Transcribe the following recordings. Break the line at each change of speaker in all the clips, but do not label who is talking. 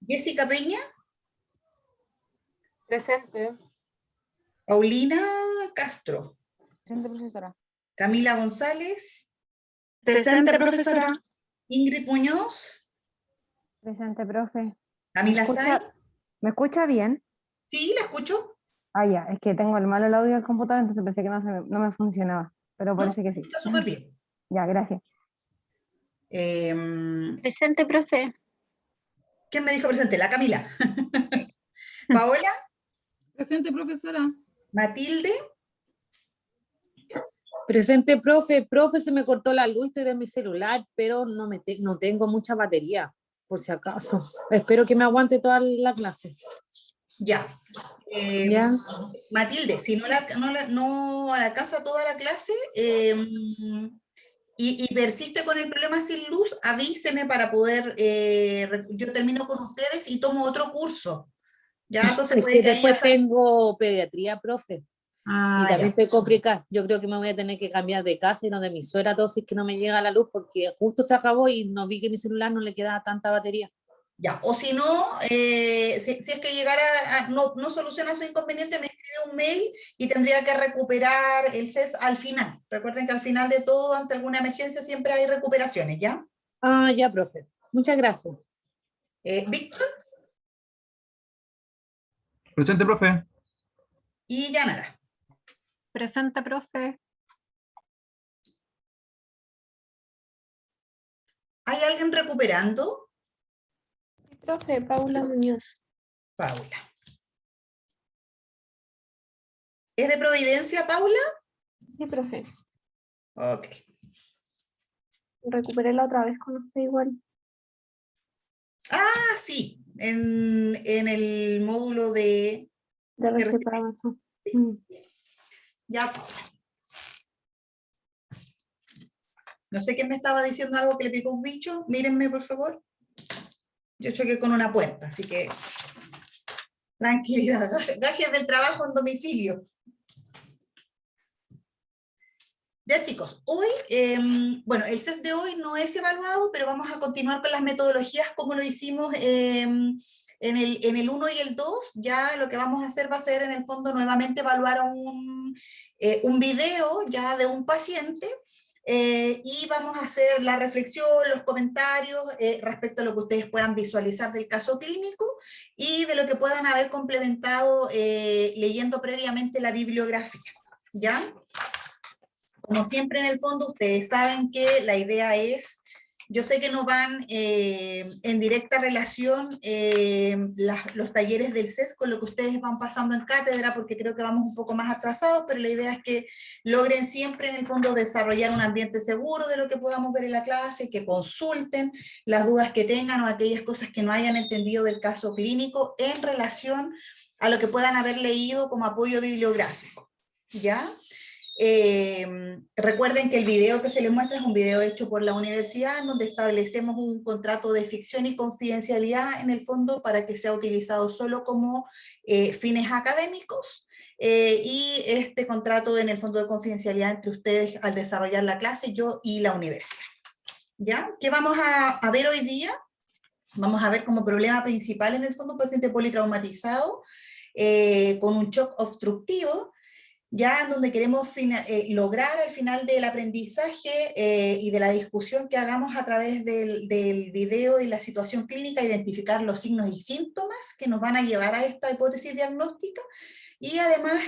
Jessica Peña,
Presente.
Paulina Castro,
Presente, profesora.
Camila González,
Presente, profesora.
Ingrid Muñoz,
Presente, profe.
Camila Sáenz.
¿Me escucha bien?
Sí, la escucho.
Ah, ya, es que tengo el malo el audio del computador, entonces pensé que no me funcionaba, pero
No,
parece que sí.
está súper bien.
Ya, gracias.
Presente, profe.
¿Quién me dijo presente? La Camila. Paola,
Presente, profesora.
Matilde,
Presente, profe. Profe, se me cortó la luz, estoy de mi celular, pero no tengo mucha batería, por si acaso. Espero que me aguante toda la clase.
ya.
¿Ya?
Matilde, si no alcanza toda la clase y persiste con el problema sin luz, avíseme para poder, yo termino con ustedes y tomo otro curso. Ya, entonces
Es
puede
que
que ahí ya
después tengo pediatría, profe. Y también
ya.
estoy complicada. Yo creo que me voy a tener que cambiar de casa y no de mi suegra, todo si es que no me llega la luz, porque justo se acabó y no vi que mi celular no le quedaba tanta batería.
Ya, o si no, si es que llegara no soluciona su inconveniente, me escribe un mail y tendría que recuperar el CES al final. Recuerden que al final de todo, ante alguna emergencia, siempre hay recuperaciones, ¿ya?
Ah, ya, profe. Muchas gracias.
Víctor
Presente, profe.
y Yanara.
Presente, profe.
¿Hay alguien recuperando?
Sí, profe, Paula Muñoz.
Paula. ¿Es de Providencia, Paula?
Sí, profe.
Ok.
Recuperé la otra vez con usted igual.
Ah, sí, en el módulo de
receta avanzada.
Ya, Paula. No sé quién me estaba diciendo algo que le picó un bicho. Mírenme, por favor. Yo choqué con una puerta, así que tranquilidad. Gajes del trabajo en domicilio. Ya, chicos, hoy, bueno, el CES de hoy no es evaluado, pero vamos a continuar con las metodologías como lo hicimos en el 1 y el 2. Ya lo que vamos a hacer va a ser, en el fondo, nuevamente evaluar un video ya de un paciente, y vamos a hacer la reflexión, los comentarios respecto a lo que ustedes puedan visualizar del caso clínico y de lo que puedan haber complementado leyendo previamente la bibliografía, ¿ya? Como siempre, en el fondo, ustedes saben que la idea es, yo sé que no van en directa relación los talleres del CES con lo que ustedes van pasando en cátedra, porque creo que vamos un poco más atrasados, pero la idea es que logren siempre, en el fondo, desarrollar un ambiente seguro de lo que podamos ver en la clase, que consulten las dudas que tengan o aquellas cosas que no hayan entendido del caso clínico en relación a lo que puedan haber leído como apoyo bibliográfico, ¿ya? Recuerden que el video que se les muestra es un video hecho por la universidad, en donde establecemos un contrato de ficción y confidencialidad en el fondo para que sea utilizado solo como fines académicos, y este contrato en el fondo de confidencialidad entre ustedes al desarrollar la clase, yo y la universidad. ¿Ya? ¿Qué vamos a ver hoy día? Vamos a ver como problema principal en el fondo un paciente politraumatizado con un shock obstructivo, ya en donde queremos lograr al final del aprendizaje y de la discusión que hagamos a través del video y la situación clínica, identificar los signos y síntomas que nos van a llevar a esta hipótesis diagnóstica, y además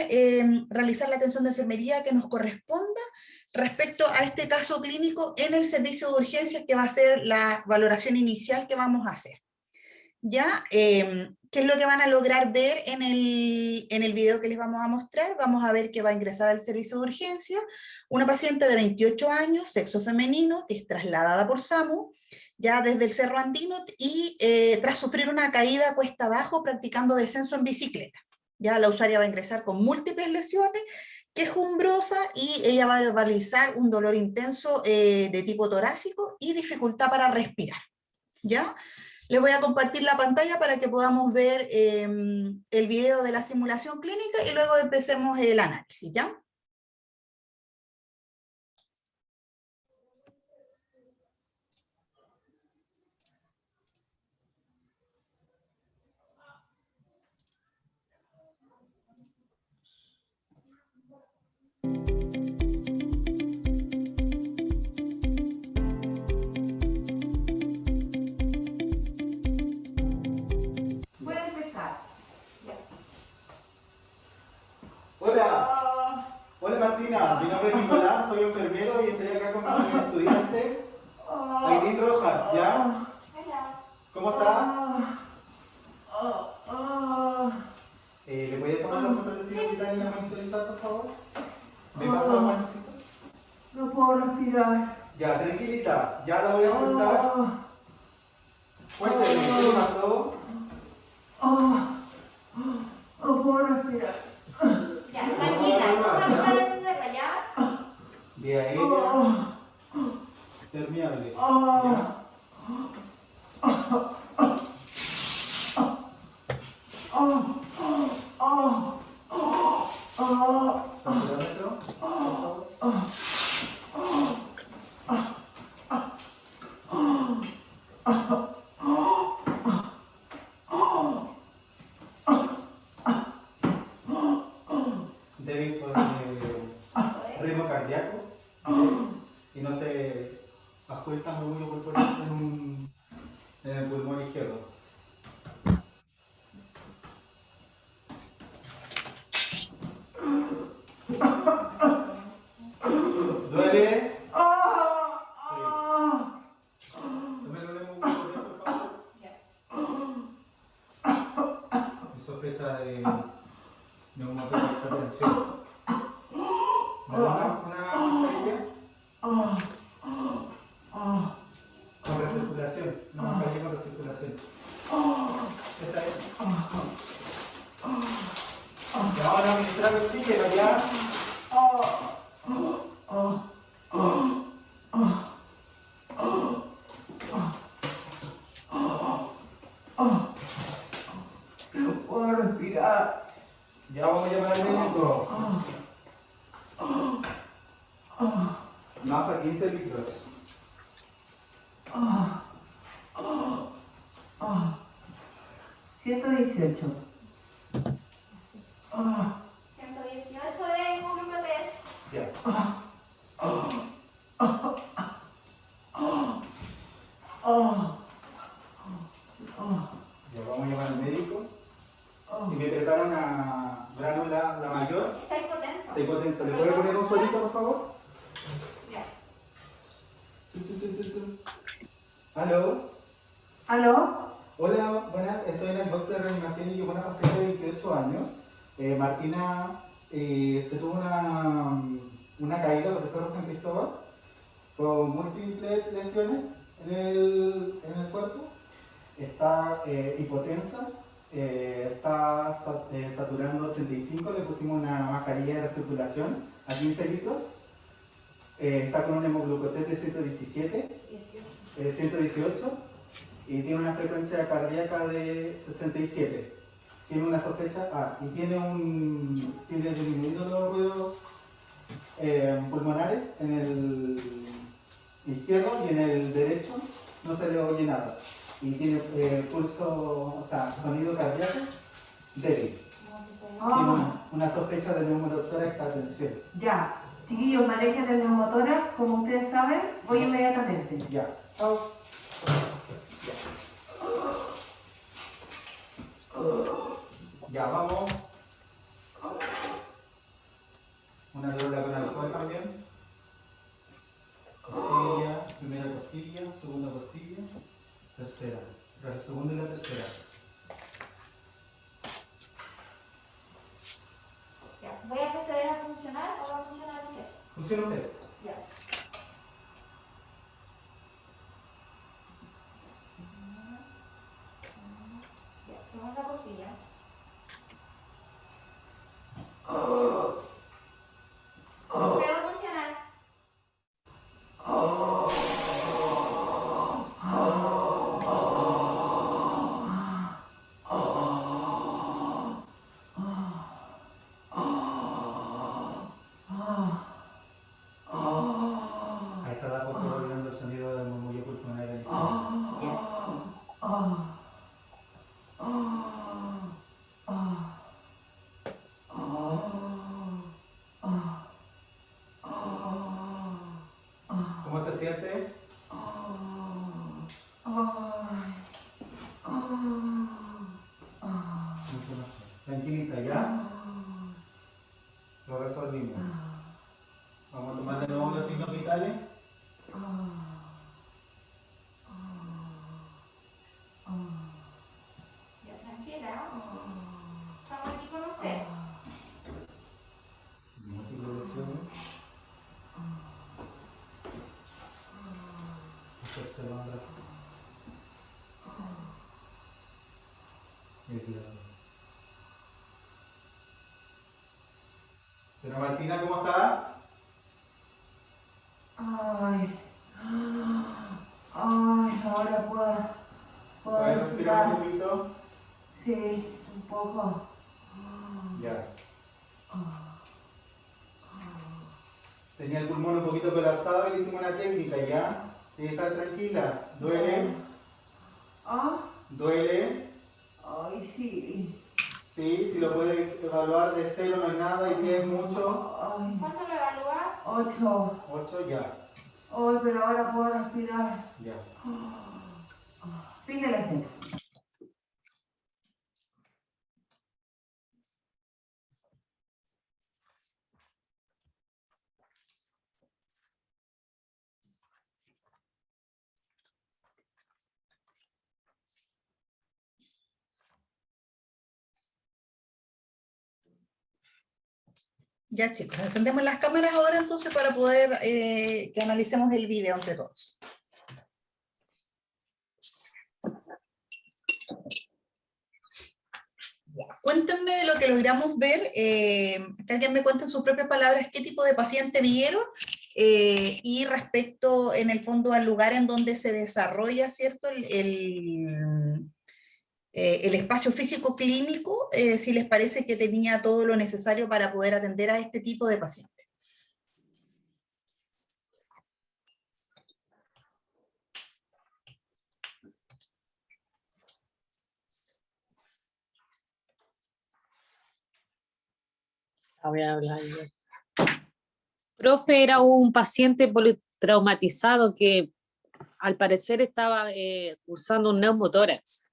realizar la atención de enfermería que nos corresponda respecto a este caso clínico en el servicio de urgencias, que va a ser la valoración inicial que vamos a hacer. ¿Ya? ¿Qué es lo que van a lograr ver en el video que les vamos a mostrar? Vamos a ver que va a ingresar al servicio de urgencia una paciente de 28 años, sexo femenino, que es trasladada por SAMU, ya desde el Cerro Andino, y tras sufrir una caída cuesta abajo practicando descenso en bicicleta. Ya la usuaria va a ingresar con múltiples lesiones, quejumbrosa, y ella va a verbalizar un dolor intenso de tipo torácico y dificultad para respirar. ¿Ya? Les voy a compartir la pantalla para que podamos ver el video de la simulación clínica y luego empecemos el análisis, ¿ya?
estudiante. Aileen Rojas, ¿ya? ¿Cómo está? ¿Le puede tomar los controles y quitarle la monitorizar, por favor? ¿Me pasa la manecita?
No puedo respirar.
Ya, tranquilita, ya la voy a contar. Cuénteme, ¿qué le pasó?
No puedo respirar.
Ya, tranquila, no va a atenderla, ¿ya?
De a ella. Permeable. ¿Ya? ¿Santiago? Por favor. Débil por ritmo cardíaco y no se ajusta muy corporal en el pulmón izquierdo. ¿Duele? Sí. Tómelo un poco, por favor. Y sospecha de neumotórax, atención. ¿Me da una mascarilla? Con recirculación. Una mascarilla con recirculación. Esa es. Y ahora administrar el oxígeno, ¿ya?
No puedo respirar.
Ya vamos a llamar al médico. Mafa 15 litros.
118.
118 de glucotés.
Ya. Ya vamos a llamar al médico. Y me prepara una gránula, la mayor.
Está hipotenso.
De hipotenso. ¿Le puede poner un suelito, por favor?
Ya.
¿Aló?
¿Aló?
Hola, buenas. Estoy en el box de reanimación y llegó una paciente de 28 años. Martina se tuvo una caída, profesor San Cristóbal, con múltiples lesiones en el cuerpo. Está hipotensa. Está saturando 85, le pusimos una mascarilla de recirculación a 15 litros. Está con un hemoglucotés de 118 y tiene una frecuencia cardíaca de 67. Tiene una sospecha, y tiene disminuido los ruidos pulmonares en el izquierdo y en el derecho no se le oye nada. Y tiene pulso, o sea, sonido cardíaco débil. Tiene una sospecha de neumotórax, atención.
Ya. Chiquillos, manejen el neumotórax, como ustedes saben, voy inmediatamente.
Ya. Chao. Ya, vamos. Una doble con alcohol también. Costilla, primera costilla, segunda costilla, tercera. La segunda y la tercera.
Ya. ¿Voy a proceder a funcionar o va a funcionar usted?
¿Funciona usted?
Ya. Ya, segunda costilla. Procedo a funcionar.
Ahí está la foto olvidando el sonido del murmullo pulmonar en el ¿Cómo se siente? Tranquilita, ¿ya? Lo resolvimos. Vamos a tomar de nuevo los signos vitales.
Ya, tranquila. Estamos aquí con usted.
Múltiples lesiones. Estoy observando. Señora Martina, ¿cómo está?
Ay. Ay, ahora puedo
¿Puede respirar un
respirar.
poquito?
Sí, un poco.
Ya. Tenía el pulmón un poquito colapsado y le hicimos una técnica, ¿ya? Tiene que estar tranquila. ¿Duele?
¿Ah?
¿Duele?
Ay, sí.
Sí, si lo puede evaluar de 0 no hay nada y 10 mucho.
Ay,
¿Cuánto lo evalúa?
8.
8 ya.
Ay, pero ahora puedo respirar.
Ya.
Fin de la cena.
Ya chicos, encendemos las cámaras ahora entonces para poder que analicemos el video entre todos. Ya, cuéntenme de lo que logramos ver, que alguien me cuente en sus propias palabras qué tipo de paciente vieron y respecto en el fondo al lugar en donde se desarrolla, ¿cierto? El espacio físico clínico, si les parece que tenía todo lo necesario para poder atender a este tipo de pacientes.
Voy a hablar yo. Profe, era un paciente politraumatizado que al parecer estaba usando un neumotórax,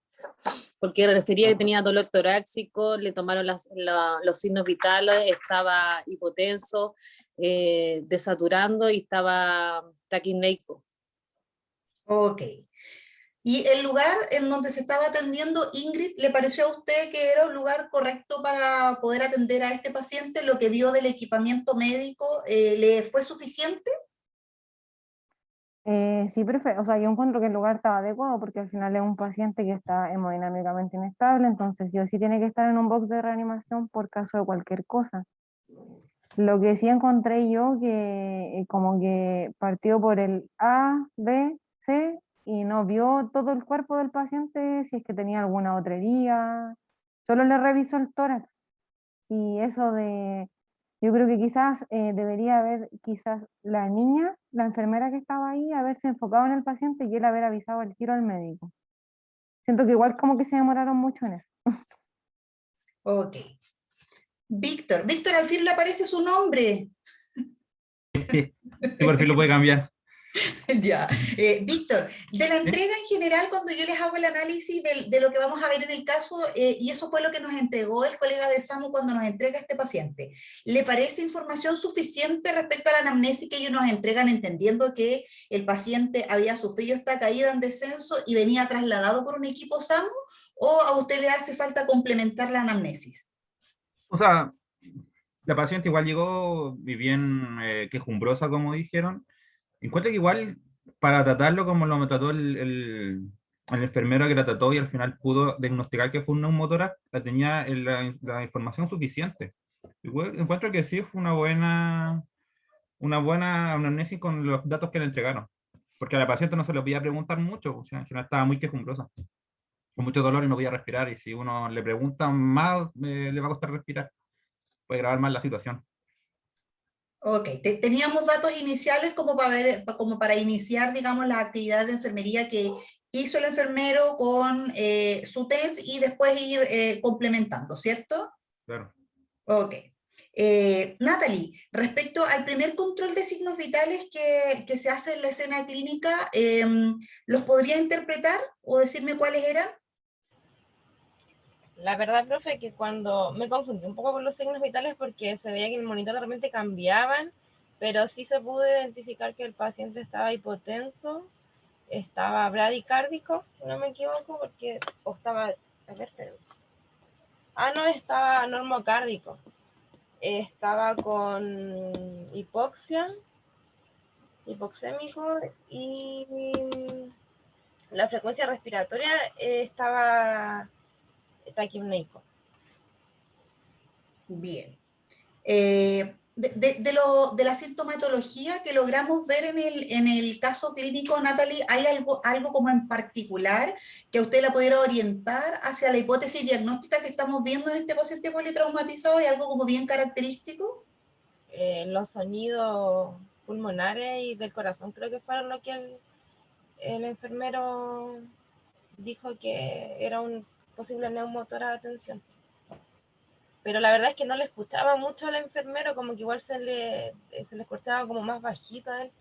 porque refería que tenía dolor torácico, le tomaron los signos vitales, estaba hipotenso, desaturando y estaba taquineico.
Ok. ¿Y el lugar en donde se estaba atendiendo, Ingrid, le pareció a usted que era un lugar correcto para poder atender a este paciente? ¿Lo que vio del equipamiento médico le fue suficiente?
Sí, profe, o sea, yo encuentro que el lugar estaba adecuado porque al final es un paciente que está hemodinámicamente inestable, entonces sí o sí tiene que estar en un box de reanimación por caso de cualquier cosa. Lo que sí encontré yo que como que partió por el A, B, C y no vio todo el cuerpo del paciente, si es que tenía alguna otra herida, solo le revisó el tórax. Y eso de, yo creo que quizás debería haber, quizás la niña, la enfermera que estaba ahí, haberse enfocado en el paciente y él haber avisado al tiro al médico. Siento que igual como que se demoraron mucho en eso.
Ok. Víctor, Víctor, al fin le aparece su nombre.
Sí, por fin lo puede cambiar.
Ya. Víctor, de la entrega en general, cuando yo les hago el análisis de lo que vamos a ver en el caso, y eso fue lo que nos entregó el colega de SAMU cuando nos entrega este paciente, ¿le parece información suficiente respecto a la anamnesis que ellos nos entregan, entendiendo que el paciente había sufrido esta caída en descenso y venía trasladado por un equipo SAMU, o a usted le hace falta complementar la anamnesis?
O sea, la paciente igual llegó bien quejumbrosa, como dijeron. Encuentro que igual para tratarlo como lo trató el enfermero que la trató y al final pudo diagnosticar que fue un neumotórax, tenía la información suficiente. Igual, encuentro que sí fue una buena anamnesis con los datos que le entregaron. Porque a la paciente no se le podía preguntar mucho, o sea, en general estaba muy quejumbrosa, con mucho dolor y no podía respirar, y si uno le pregunta más, le va a costar respirar, puede agravar más la situación.
Ok, teníamos datos iniciales como para ver, como para iniciar, digamos, las actividades de enfermería que hizo el enfermero con su test y después ir complementando, ¿cierto?
Claro.
Ok. Natalie, respecto al primer control de signos vitales que se hace en la escena clínica, ¿los podría interpretar o decirme cuáles eran?
La verdad, profe, que cuando me confundí un poco con los signos vitales porque se veía que en el monitor de repente cambiaban, pero sí se pudo identificar que el paciente estaba hipotenso, estaba bradicárdico, si no me equivoco, porque, o estaba, a ver, pero, no, estaba normocárdico, estaba con hipoxémico, y la frecuencia respiratoria estaba taquipneico.
Bien. De la sintomatología que logramos ver en el caso clínico, Natalie, ¿hay algo como en particular que usted la pudiera orientar hacia la hipótesis diagnóstica que estamos viendo en este paciente politraumatizado? ¿Hay algo como bien característico?
Los sonidos pulmonares y del corazón creo que fueron lo que el enfermero dijo que era un posible neumotora de atención. Pero la verdad es que no le escuchaba mucho al enfermero, como que igual se le escuchaba como más bajito a él.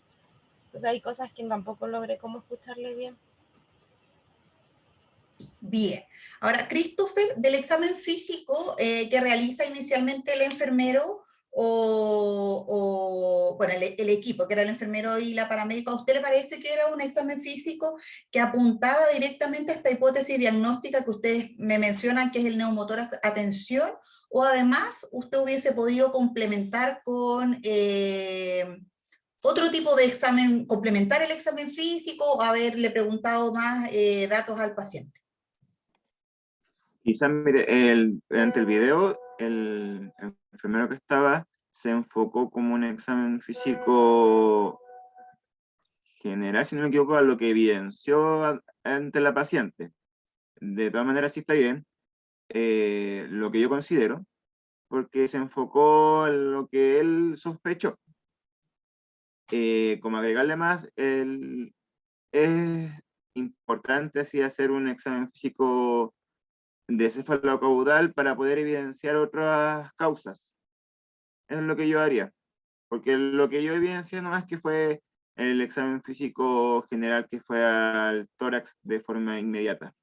Entonces hay cosas que tampoco logré como escucharle bien.
Bien. Ahora, Christopher, del examen físico que realiza inicialmente el enfermero bueno, el equipo, que era el enfermero y la paramédica, ¿a usted le parece que era un examen físico que apuntaba directamente a esta hipótesis diagnóstica que ustedes me mencionan, que es el neumotora atención? ¿O además usted hubiese podido complementar con otro tipo de examen, complementar el examen físico o haberle preguntado más datos al paciente?
Quizás, mire, durante el video, el enfermero que estaba se enfocó como un examen físico general, si no me equivoco, a lo que evidenció ante la paciente. De todas maneras, sí está bien, lo que yo considero, porque se enfocó en lo que él sospechó. Como agregarle más, es importante así hacer un examen físico de cefalocaudal para poder evidenciar otras causas. Eso es lo que yo haría, porque lo que yo evidencié nomás que fue el examen físico general que fue al tórax de forma inmediata.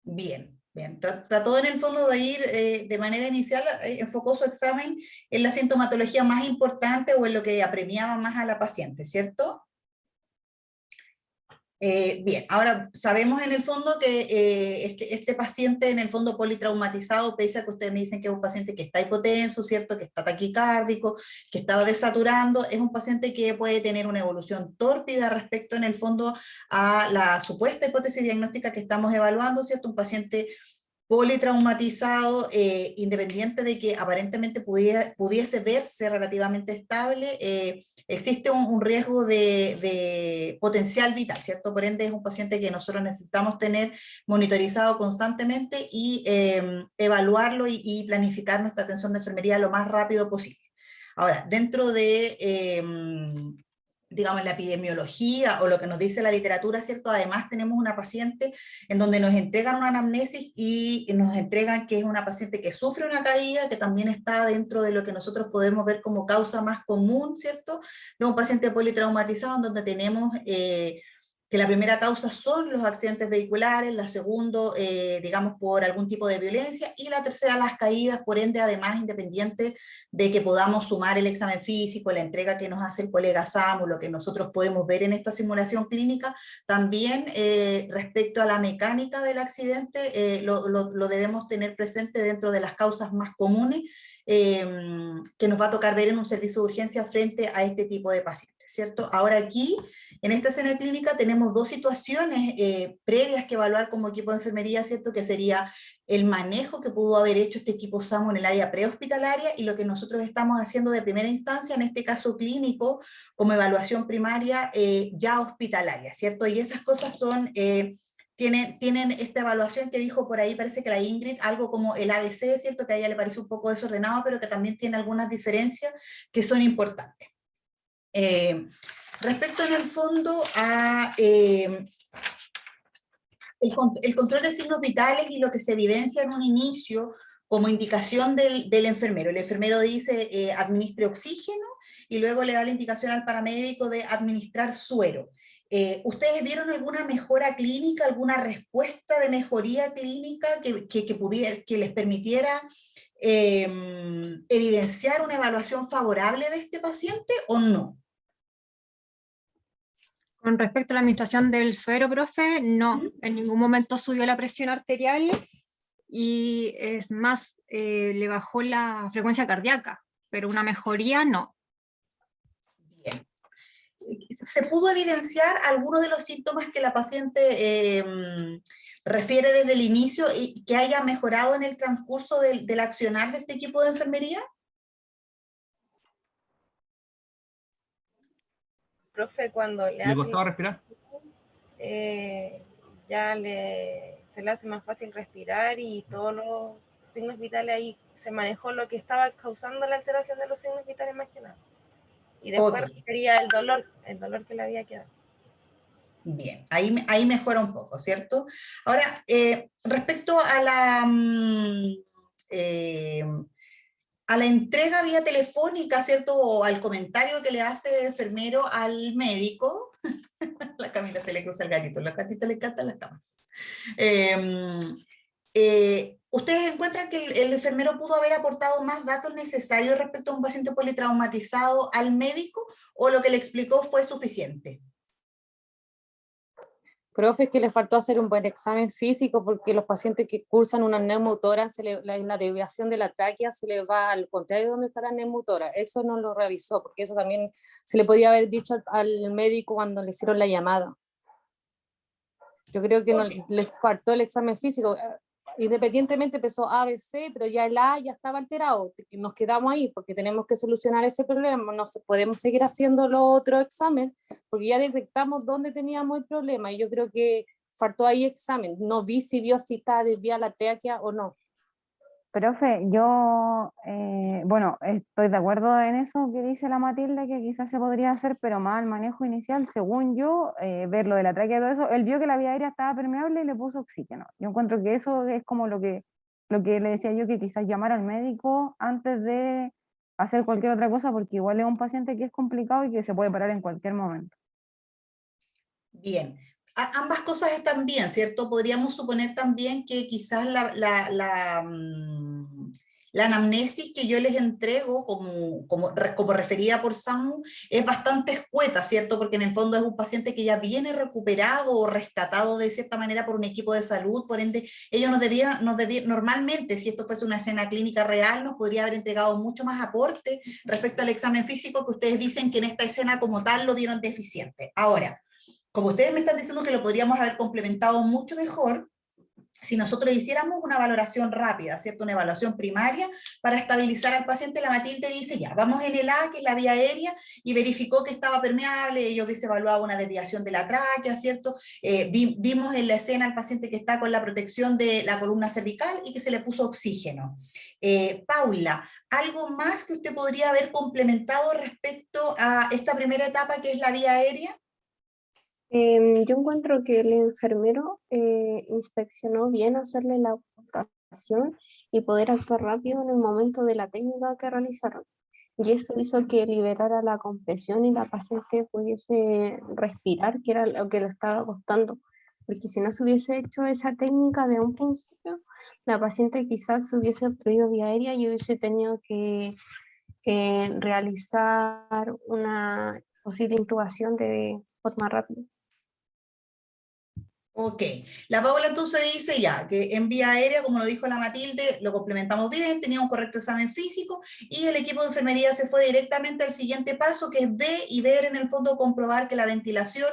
Bien, bien. Trató en el fondo de ir de manera inicial, enfocó su examen en la sintomatología más importante o en lo que apremiaba más a la paciente, ¿cierto? Bien, ahora sabemos en el fondo que este paciente en el fondo politraumatizado, pese a que ustedes me dicen que es un paciente que está hipotenso, ¿cierto? Que está taquicárdico, que estaba desaturando, es un paciente que puede tener una evolución tórpida respecto en el fondo a la supuesta hipótesis diagnóstica que estamos evaluando, ¿cierto? Un paciente politraumatizado, independiente de que aparentemente pudiese verse relativamente estable, existe un riesgo de potencial vital, ¿cierto? Por ende es un paciente que nosotros necesitamos tener monitorizado constantemente y evaluarlo y planificar nuestra atención de enfermería lo más rápido posible. Ahora, dentro de digamos, la epidemiología o lo que nos dice la literatura, ¿cierto? Además tenemos una paciente en donde nos entregan una anamnesis y nos entregan que es una paciente que sufre una caída, que también está dentro de lo que nosotros podemos ver como causa más común, ¿cierto? De un paciente politraumatizado, en donde tenemos que la primera causa son los accidentes vehiculares, la segunda, digamos, por algún tipo de violencia, y la tercera, las caídas, por ende, además, independiente de que podamos sumar el examen físico, la entrega que nos hace el colega Samu, lo que nosotros podemos ver en esta simulación clínica, también respecto a la mecánica del accidente, lo debemos tener presente dentro de las causas más comunes que nos va a tocar ver en un servicio de urgencia frente a este tipo de pacientes, ¿cierto? Ahora aquí, en esta escena clínica, tenemos dos situaciones previas que evaluar como equipo de enfermería, ¿cierto? Que sería el manejo que pudo haber hecho este equipo SAMU en el área prehospitalaria y lo que nosotros estamos haciendo de primera instancia, en este caso clínico, como evaluación primaria ya hospitalaria, ¿cierto? Y esas cosas son... Tienen esta evaluación que dijo por ahí, parece que la Ingrid, algo como el ABC, ¿cierto? Que a ella le parece un poco desordenado, pero que también tiene algunas diferencias que son importantes. Respecto en el fondo a el control de signos vitales y lo que se evidencia en un inicio como indicación del enfermero. El enfermero dice administre oxígeno y luego le da la indicación al paramédico de administrar suero. ¿Ustedes vieron alguna mejora clínica, alguna respuesta de mejoría clínica que les permitiera evidenciar una evaluación favorable de este paciente o no?
Con respecto a la administración del suero, profe, no, en ningún momento subió la presión arterial y es más, le bajó la frecuencia cardíaca, pero una mejoría no.
Bien. ¿Se pudo evidenciar alguno de los síntomas que la paciente refiere desde el inicio y que haya mejorado en el transcurso del accionar de este equipo de enfermería?
Profe, cuando le
¿Le costaba respirar?
Ya se le hace más fácil respirar y todos los signos vitales ahí se manejó lo que estaba causando la alteración de los signos vitales más que nada. Y después sería el dolor que le había quedado.
Bien, ahí mejora un poco, ¿cierto? Ahora, respecto a la entrega vía telefónica, ¿cierto? O al comentario que le hace el enfermero al médico, la Camila se le cruza el gatito, los gatitos le encantan las camas. ¿Ustedes encuentran que el enfermero pudo haber aportado más datos necesarios respecto a un paciente politraumatizado al médico, o lo que le explicó fue suficiente?
Profe, es que le faltó hacer un buen examen físico porque los pacientes que cursan una neumotórax, la deviación de la tráquea se le va al contrario de donde está la neumotórax. Eso no lo realizó, porque eso también se le podía haber dicho al médico cuando le hicieron la llamada. Yo creo que no, le faltó el examen físico. Independientemente empezó A, B, C, pero ya el A ya estaba alterado. Nos quedamos ahí porque tenemos que solucionar ese problema. No podemos seguir haciendo los otros exámenes porque ya detectamos dónde teníamos el problema y yo creo que faltó ahí examen. No vi si vio si está desviada la tráquea o no.
Profe, yo, bueno, estoy de acuerdo en eso que dice la Matilde, que quizás se podría hacer, pero más al manejo inicial, según yo, ver lo de la tráquea y todo eso, él vio que la vía aérea estaba permeable y le puso oxígeno. Yo encuentro que eso es como lo que le decía yo, que quizás llamar al médico antes de hacer cualquier otra cosa, porque igual es un paciente que es complicado y que se puede parar en cualquier momento.
Bien. Ambas cosas están bien, ¿cierto? Podríamos suponer también que quizás la anamnesis que yo les entrego como referida por SAMU es bastante escueta, ¿cierto? Porque en el fondo es un paciente que ya viene recuperado o rescatado de cierta manera por un equipo de salud, por ende, ellos normalmente, si esto fuese una escena clínica real, nos podría haber entregado mucho más aporte respecto al examen físico que ustedes dicen que en esta escena como tal lo vieron deficiente. Ahora, como ustedes me están diciendo que lo podríamos haber complementado mucho mejor, si nosotros hiciéramos una valoración rápida, ¿cierto? Una evaluación primaria para estabilizar al paciente, la Matilde dice, ya, vamos en el A, que es la vía aérea, y verificó que estaba permeable, ellos hubiese evaluado una desviación de la tráquea, ¿cierto? Vimos en la escena al paciente que está con la protección de la columna cervical y que se le puso oxígeno. Paula, ¿algo más que usted podría haber complementado respecto a esta primera etapa que es la vía aérea?
Yo encuentro que el enfermero inspeccionó bien hacerle la ocultación y poder actuar rápido en el momento de la técnica que realizaron. Y eso hizo que liberara la compresión y la paciente pudiese respirar, que era lo que le estaba costando. Porque si no se hubiese hecho esa técnica de un principio, la paciente quizás se hubiese obstruido vía aérea y hubiese tenido que realizar una posible intubación de forma rápida.
Ok, la Paula entonces dice ya, que en vía aérea, como lo dijo la Matilde, lo complementamos bien, tenía un correcto examen físico y el equipo de enfermería se fue directamente al siguiente paso, que es ver y ver en el fondo, comprobar que la ventilación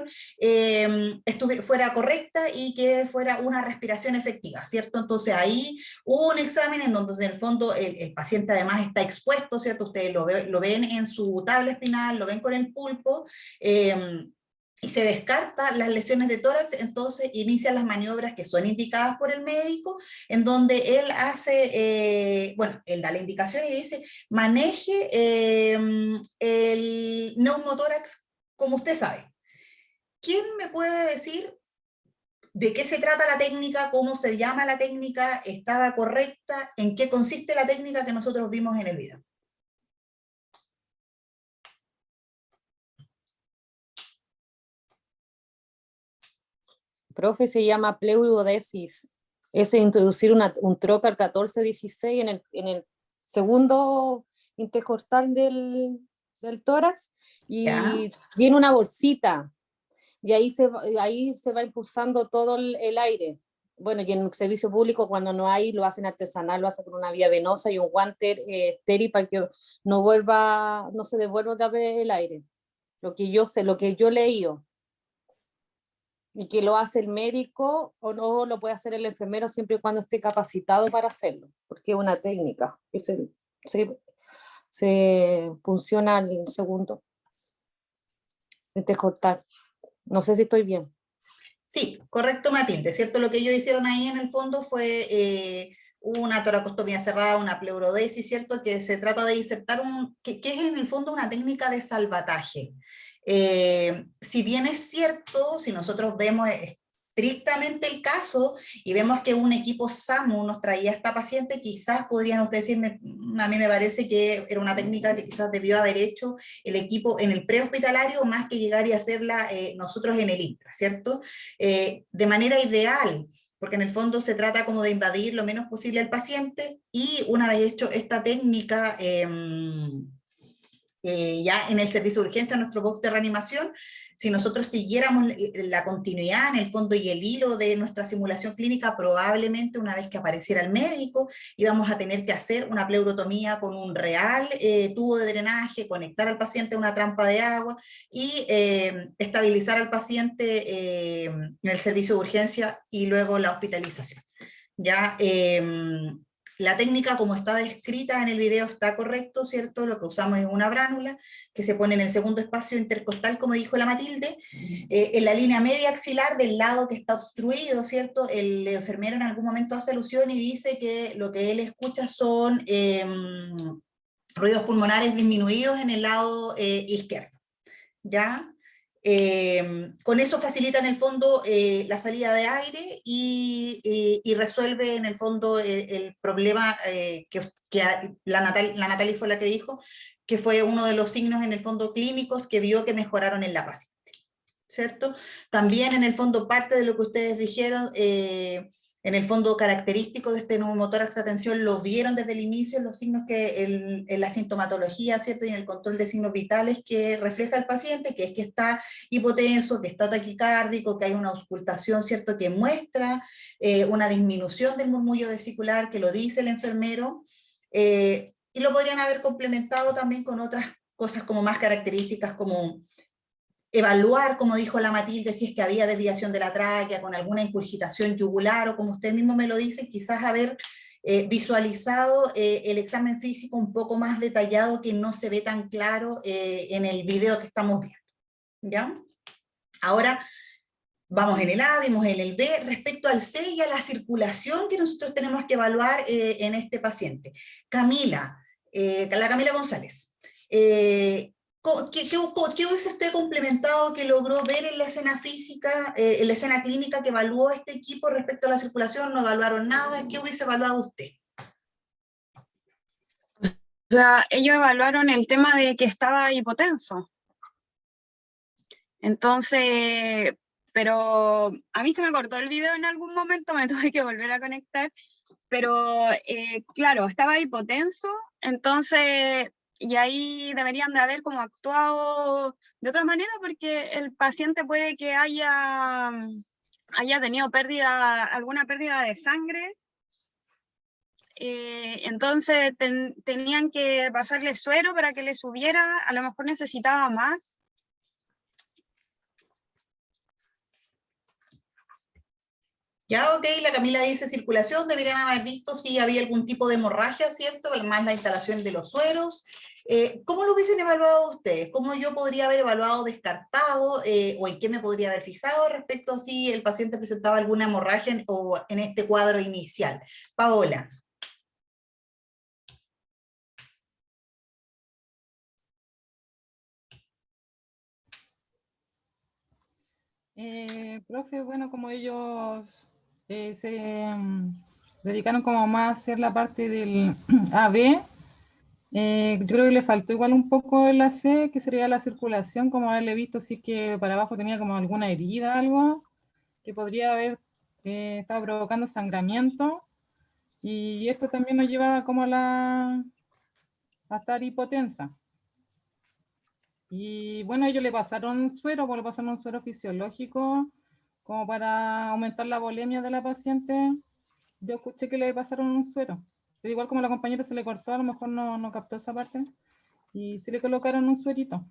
fuera correcta y que fuera una respiración efectiva, ¿cierto? Entonces ahí hubo un examen en donde en el fondo el paciente además está expuesto, ¿cierto? Ustedes lo ven en su tabla espinal, lo ven con el pulpo, y se descartan las lesiones de tórax, entonces inician las maniobras que son indicadas por el médico, en donde él hace, bueno, él da la indicación y dice, maneje el neumotórax como usted sabe. ¿Quién me puede decir de qué se trata la técnica, cómo se llama la técnica, estaba correcta, en qué consiste la técnica que nosotros vimos en el video?
Profe, se llama pleurodesis. Es introducir un trocar 14-16 en el segundo intercostal del tórax, y
Ya.
viene una bolsita, y ahí se va impulsando todo el aire. Bueno, y en el servicio público cuando no hay, lo hacen artesanal, lo hacen con una vía venosa y un guante estéril para que no se devuelva otra vez el aire. Lo que yo sé, lo que yo he leído. Y que lo hace el médico o no lo puede hacer el enfermero siempre y cuando esté capacitado para hacerlo, porque es una técnica que se funciona el segundo intercostal. No sé si estoy bien.
Sí, correcto, Matilde, ¿cierto? Lo que ellos hicieron ahí en el fondo fue una toracostomía cerrada, una pleurodesis, ¿cierto? Que se trata de insertar que es en el fondo una técnica de salvataje. Si bien es cierto, si nosotros vemos estrictamente el caso y vemos que un equipo SAMU nos traía a esta paciente, quizás podrían ustedes decirme, a mí me parece que era una técnica que quizás debió haber hecho el equipo en el prehospitalario más que llegar y hacerla nosotros en el intra, ¿cierto? De manera ideal, porque en el fondo se trata como de invadir lo menos posible al paciente, y una vez hecho esta técnica, ya en el servicio de urgencia, en nuestro box de reanimación, si nosotros siguiéramos la continuidad en el fondo y el hilo de nuestra simulación clínica, probablemente una vez que apareciera el médico, íbamos a tener que hacer una pleurotomía con un real tubo de drenaje, conectar al paciente a una trampa de agua y estabilizar al paciente en el servicio de urgencia y luego la hospitalización. Ya, la técnica como está descrita en el video está correcto, ¿cierto? Lo que usamos es una bránula que se pone en el segundo espacio intercostal, como dijo la Matilde, en la línea media axilar del lado que está obstruido, ¿cierto? El enfermero en algún momento hace alusión y dice que lo que él escucha son ruidos pulmonares disminuidos en el lado izquierdo, ¿ya? Con eso facilita en el fondo la salida de aire y resuelve en el fondo el problema que la Natalie fue la que dijo, que fue uno de los signos en el fondo clínicos que vio que mejoraron en la paciente, ¿cierto? También en el fondo parte de lo que ustedes dijeron, en el fondo característico de este neumotórax de atención, lo vieron desde el inicio, los signos que en la sintomatología, ¿cierto? Y en el control de signos vitales que refleja el paciente, que es que está hipotenso, que está taquicárdico, que hay una auscultación, ¿cierto? Que muestra una disminución del murmullo vesicular, que lo dice el enfermero, y lo podrían haber complementado también con otras cosas como más características, como evaluar, como dijo la Matilde, si es que había desviación de la tráquea con alguna incurgitación yugular, o como usted mismo me lo dice, quizás haber visualizado el examen físico un poco más detallado, que no se ve tan claro en el video que estamos viendo, ¿ya? Ahora vamos en el A, vimos en el B, respecto al C y a la circulación que nosotros tenemos que evaluar en este paciente. Camila González, ¿qué hubiese usted complementado que logró ver en la escena física, en la escena clínica que evaluó este equipo respecto a la circulación? ¿No evaluaron nada? ¿Qué hubiese evaluado usted?
O sea, ellos evaluaron el tema de que estaba hipotenso. Entonces, pero a mí se me cortó el video en algún momento, me tuve que volver a conectar, pero claro, estaba hipotenso, entonces... Y ahí deberían de haber como actuado de otra manera, porque el paciente puede que haya tenido alguna pérdida de sangre, entonces tenían que pasarle suero para que le subiera, a lo mejor necesitaba más.
Ya, ok, la Camila dice circulación, deberían haber visto si había algún tipo de hemorragia, ¿cierto? Además la instalación de los sueros. ¿Cómo lo hubiesen evaluado ustedes? ¿Cómo yo podría haber evaluado descartado o en qué me podría haber fijado respecto a si el paciente presentaba alguna hemorragia o en este cuadro inicial? Paola.
Profe, bueno, como ellos se dedicaron como más a hacer la parte del AB, yo creo que le faltó igual un poco la C, que sería la circulación, como haberle visto si es que para abajo tenía como alguna herida, algo que podría haber estado provocando sangramiento, y esto también nos lleva como a a estar hipotensa. Y bueno, ellos le pasaron suero, pues le pasaron un suero fisiológico como para aumentar la volemia de la paciente. Yo escuché que le pasaron un suero, pero igual como la compañera se le cortó, a lo mejor no captó esa parte, y sí le colocaron un suerito.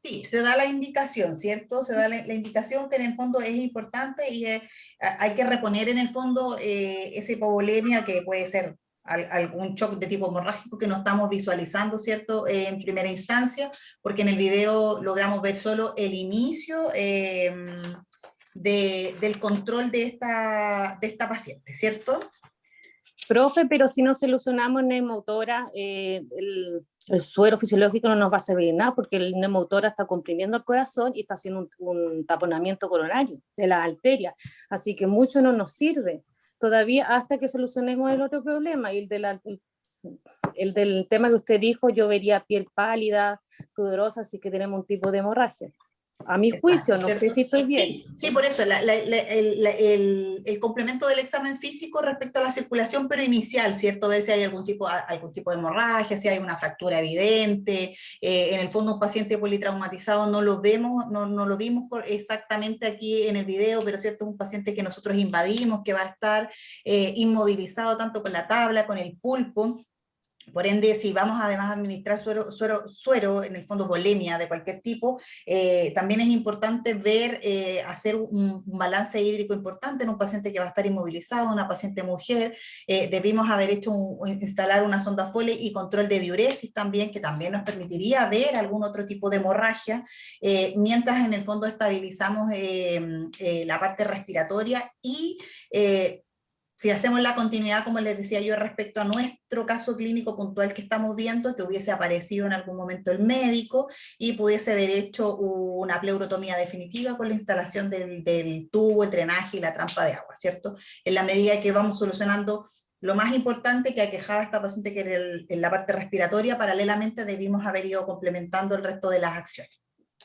Sí, se da la indicación, ¿cierto? Se da la indicación que en el fondo es importante y hay que reponer en el fondo esa hipovolemia que puede ser algún shock de tipo hemorrágico que no estamos visualizando, ¿cierto? En primera instancia, porque en el video logramos ver solo el inicio del control de esta paciente, ¿cierto?
Profe, pero si no solucionamos neumotora, el suero fisiológico no nos va a servir nada porque el neumotora está comprimiendo el corazón y está haciendo un taponamiento coronario de la arteria. Así que mucho no nos sirve todavía hasta que solucionemos el otro problema. Y el del tema que usted dijo, yo vería piel pálida, sudorosa, así que tenemos un tipo de hemorragia. A mi juicio, no sé si estoy bien.
Sí, por eso, el complemento del examen físico respecto a la circulación, pero inicial, ¿cierto? Ver si hay algún tipo de hemorragia, si hay una fractura evidente. En el fondo, un paciente politraumatizado no lo vemos, no lo vimos exactamente aquí en el video, pero cierto, es un paciente que nosotros invadimos, que va a estar inmovilizado tanto con la tabla, con el pulpo. Por ende, si vamos además a administrar suero, en el fondo volemia de cualquier tipo, también es importante ver, hacer un balance hídrico importante en un paciente que va a estar inmovilizado, una paciente mujer. Debimos haber hecho instalar una sonda Foley y control de diuresis también, que también nos permitiría ver algún otro tipo de hemorragia, mientras en el fondo estabilizamos la parte respiratoria y si hacemos la continuidad, como les decía yo, respecto a nuestro caso clínico puntual que estamos viendo, que hubiese aparecido en algún momento el médico y pudiese haber hecho una pleurotomía definitiva con la instalación del tubo, el drenaje y la trampa de agua, ¿cierto? En la medida que vamos solucionando lo más importante que aquejaba a esta paciente, que era en la parte respiratoria, paralelamente debimos haber ido complementando el resto de las acciones.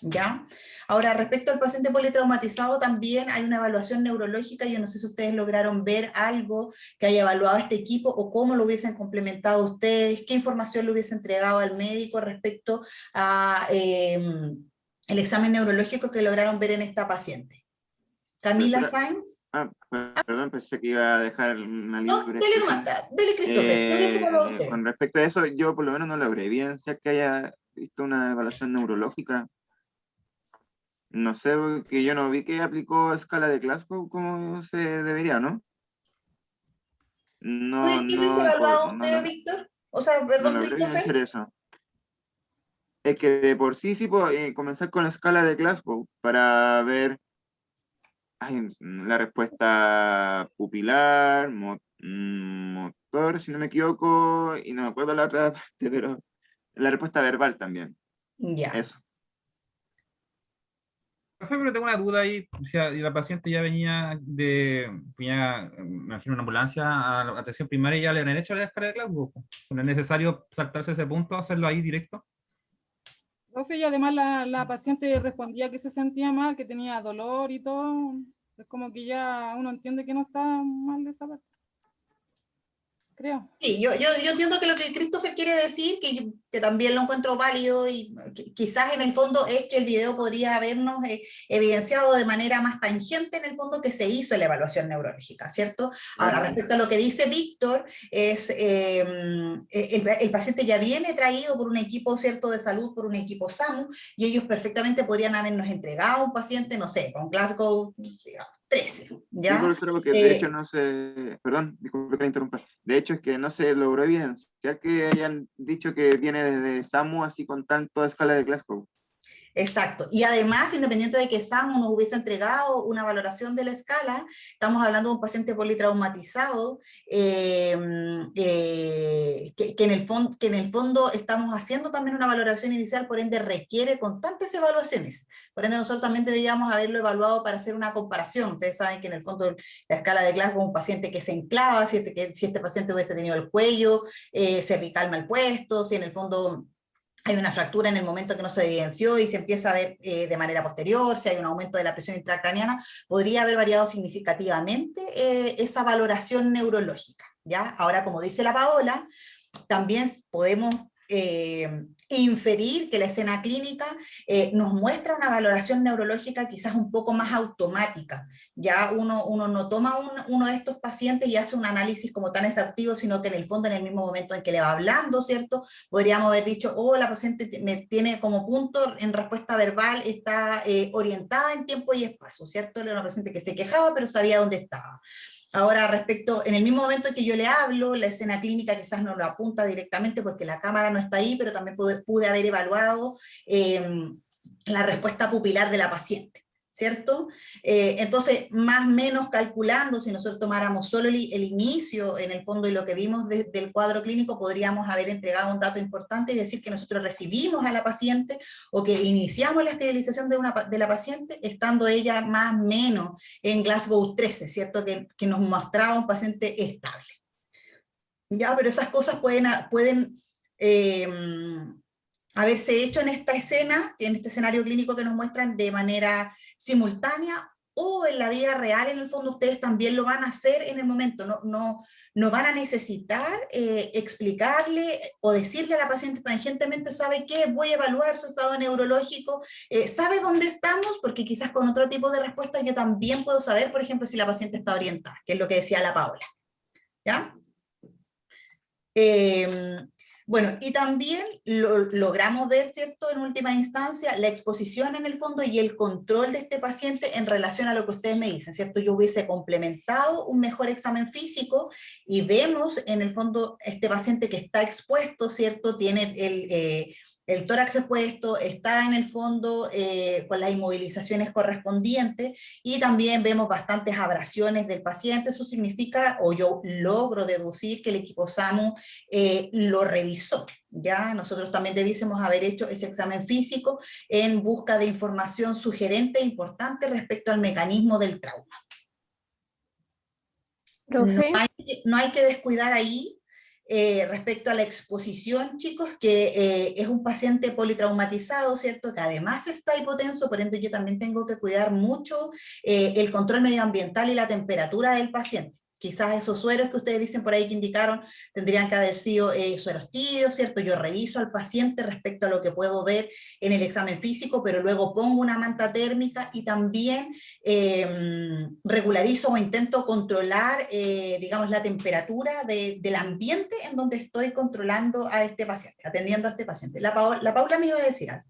¿Ya? Ahora, respecto al paciente politraumatizado, también hay una evaluación neurológica. Yo no sé si ustedes lograron ver algo que haya evaluado este equipo o cómo lo hubiesen complementado ustedes, qué información le hubiesen entregado al médico respecto a el examen neurológico que lograron ver en esta paciente. Camila Sainz.
Perdón, pensé que iba a dejar una libre.
No, dele Christopher.
Con respecto a eso, yo por lo menos no logré evidenciar que haya visto una evaluación neurológica. No sé, porque yo no vi que aplicó escala de Glasgow como se debería, ¿no?
¿Qué hubiese evaluado usted, Víctor? O sea, perdón,
Christopher. Eso. Es que de por sí puedo comenzar con la escala de Glasgow para ver la respuesta pupilar, motor, si no me equivoco, y no me acuerdo la otra parte, pero la respuesta verbal también.
Ya.
Eso.
Pero tengo una duda ahí, o sea, la paciente ya venía me imagino, una ambulancia a la atención primaria y ya le han hecho la escala de Glasgow. ¿No es necesario saltarse ese punto, hacerlo ahí directo?
Profe, y además la paciente respondía que se sentía mal, que tenía dolor y todo. Es como que ya uno entiende que no está mal de esa parte. Creo.
Sí, yo entiendo que lo que Christopher quiere decir, que también lo encuentro válido y quizás en el fondo es que el video podría habernos evidenciado de manera más tangente en el fondo que se hizo la evaluación neurológica, ¿cierto? Ahora, respecto a lo que dice Víctor, es el paciente ya viene traído por un equipo, ¿cierto?, de salud, por un equipo SAMU, y ellos perfectamente podrían habernos entregado a un paciente, no sé, con Glasgow 13, ¿ya?
Sí, profesora, porque de hecho no se, perdón, disculpe que me interrumpa, de hecho es que no se logró evidenciar que hayan dicho que viene desde SAMU así con tanto escala de Glasgow.
Exacto, y además, independiente de que SAMU nos hubiese entregado una valoración de la escala, estamos hablando de un paciente politraumatizado que en el fondo estamos haciendo también una valoración inicial, por ende requiere constantes evaluaciones, por ende nosotros también deberíamos haberlo evaluado para hacer una comparación. Ustedes saben que en el fondo la escala de Glasgow es un paciente que se enclava, si este paciente hubiese tenido el cuello cervical mal puesto, si en el fondo hay una fractura en el momento que no se evidenció y se empieza a ver de manera posterior, si hay un aumento de la presión intracraneana, podría haber variado significativamente esa valoración neurológica, ¿ya? Ahora, como dice la Paola, también podemos inferir que la escena clínica nos muestra una valoración neurológica quizás un poco más automática. Ya uno no toma uno de estos pacientes y hace un análisis como tan exhaustivo, sino que en el fondo, en el mismo momento en que le va hablando, ¿cierto? Podríamos haber dicho, oh, la paciente me tiene como punto en respuesta verbal, está orientada en tiempo y espacio, ¿cierto? Era una paciente que se quejaba, pero sabía dónde estaba. Ahora, respecto, en el mismo momento en que yo le hablo, la escena clínica quizás no lo apunta directamente porque la cámara no está ahí, pero también pude haber evaluado la respuesta pupilar de la paciente, ¿cierto? Entonces, más o menos calculando, si nosotros tomáramos solo el inicio, en el fondo, y lo que vimos del cuadro clínico, podríamos haber entregado un dato importante y decir que nosotros recibimos a la paciente o que iniciamos la esterilización de la paciente, estando ella más o menos en Glasgow 13, ¿cierto? Que nos mostraba un paciente estable. Ya, pero esas cosas pueden haberse hecho en esta escena, en este escenario clínico que nos muestran de manera simultánea, o en la vida real, en el fondo, ustedes también lo van a hacer en el momento, no van a necesitar explicarle o decirle a la paciente tangentemente, ¿sabe qué? Voy a evaluar su estado neurológico, ¿sabe dónde estamos? Porque quizás con otro tipo de respuesta yo también puedo saber, por ejemplo, si la paciente está orientada, que es lo que decía la Paola, ¿ya? Bueno, y también logramos ver, ¿cierto?, en última instancia, la exposición en el fondo y el control de este paciente en relación a lo que ustedes me dicen, ¿cierto? Yo hubiese complementado un mejor examen físico y vemos en el fondo este paciente que está expuesto, ¿cierto? Tiene el tórax expuesto, está en el fondo con las inmovilizaciones correspondientes y también vemos bastantes abrasiones del paciente. Eso significa, o yo logro deducir, que el equipo SAMU lo revisó. Ya nosotros también debiésemos haber hecho ese examen físico en busca de información sugerente e importante respecto al mecanismo del trauma.
Profe.
No hay que descuidar ahí respecto a la exposición, chicos, que es un paciente politraumatizado, ¿cierto? Que además está hipotenso, por ende yo también tengo que cuidar mucho el control medioambiental y la temperatura del paciente. Quizás esos sueros que ustedes dicen por ahí que indicaron tendrían que haber sido sueros tibios, ¿cierto? Yo reviso al paciente respecto a lo que puedo ver en el examen físico, pero luego pongo una manta térmica y también regularizo o intento controlar, digamos, la temperatura del ambiente en donde estoy controlando a este paciente, atendiendo a este paciente. La Paula me iba a decir algo.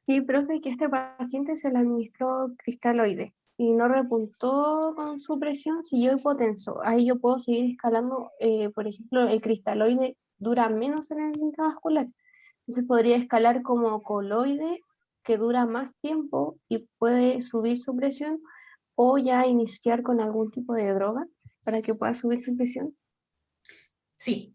Sí, profe, que este paciente se le administró cristaloide y no repuntó con su presión, siguió hipotenso. Ahí yo puedo seguir escalando, por ejemplo, el cristaloide dura menos en el intravascular. Entonces podría escalar como coloide, que dura más tiempo y puede subir su presión, o ya iniciar con algún tipo de droga para que pueda subir su presión.
Sí,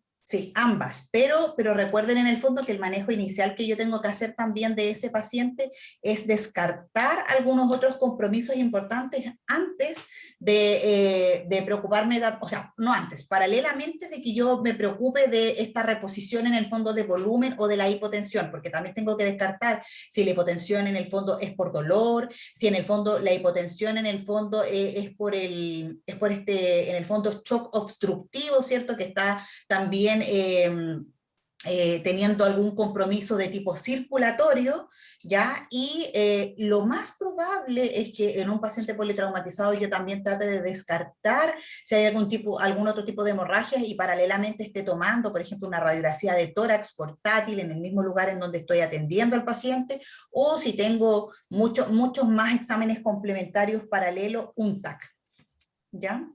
ambas, pero recuerden en el fondo que el manejo inicial que yo tengo que hacer también de ese paciente es descartar algunos otros compromisos importantes antes de preocuparme, o sea, no antes, paralelamente de que yo me preocupe de esta reposición en el fondo de volumen o de la hipotensión, porque también tengo que descartar si la hipotensión en el fondo es por dolor, si en el fondo la hipotensión en el fondo es por en el fondo shock obstructivo, ¿cierto? Que está también teniendo algún compromiso de tipo circulatorio, ¿ya? Y lo más probable es que en un paciente politraumatizado yo también trate de descartar si hay algún otro tipo de hemorragias y paralelamente esté tomando, por ejemplo, una radiografía de tórax portátil en el mismo lugar en donde estoy atendiendo al paciente, o si tengo muchos más exámenes complementarios paralelos, un TAC, ¿ya?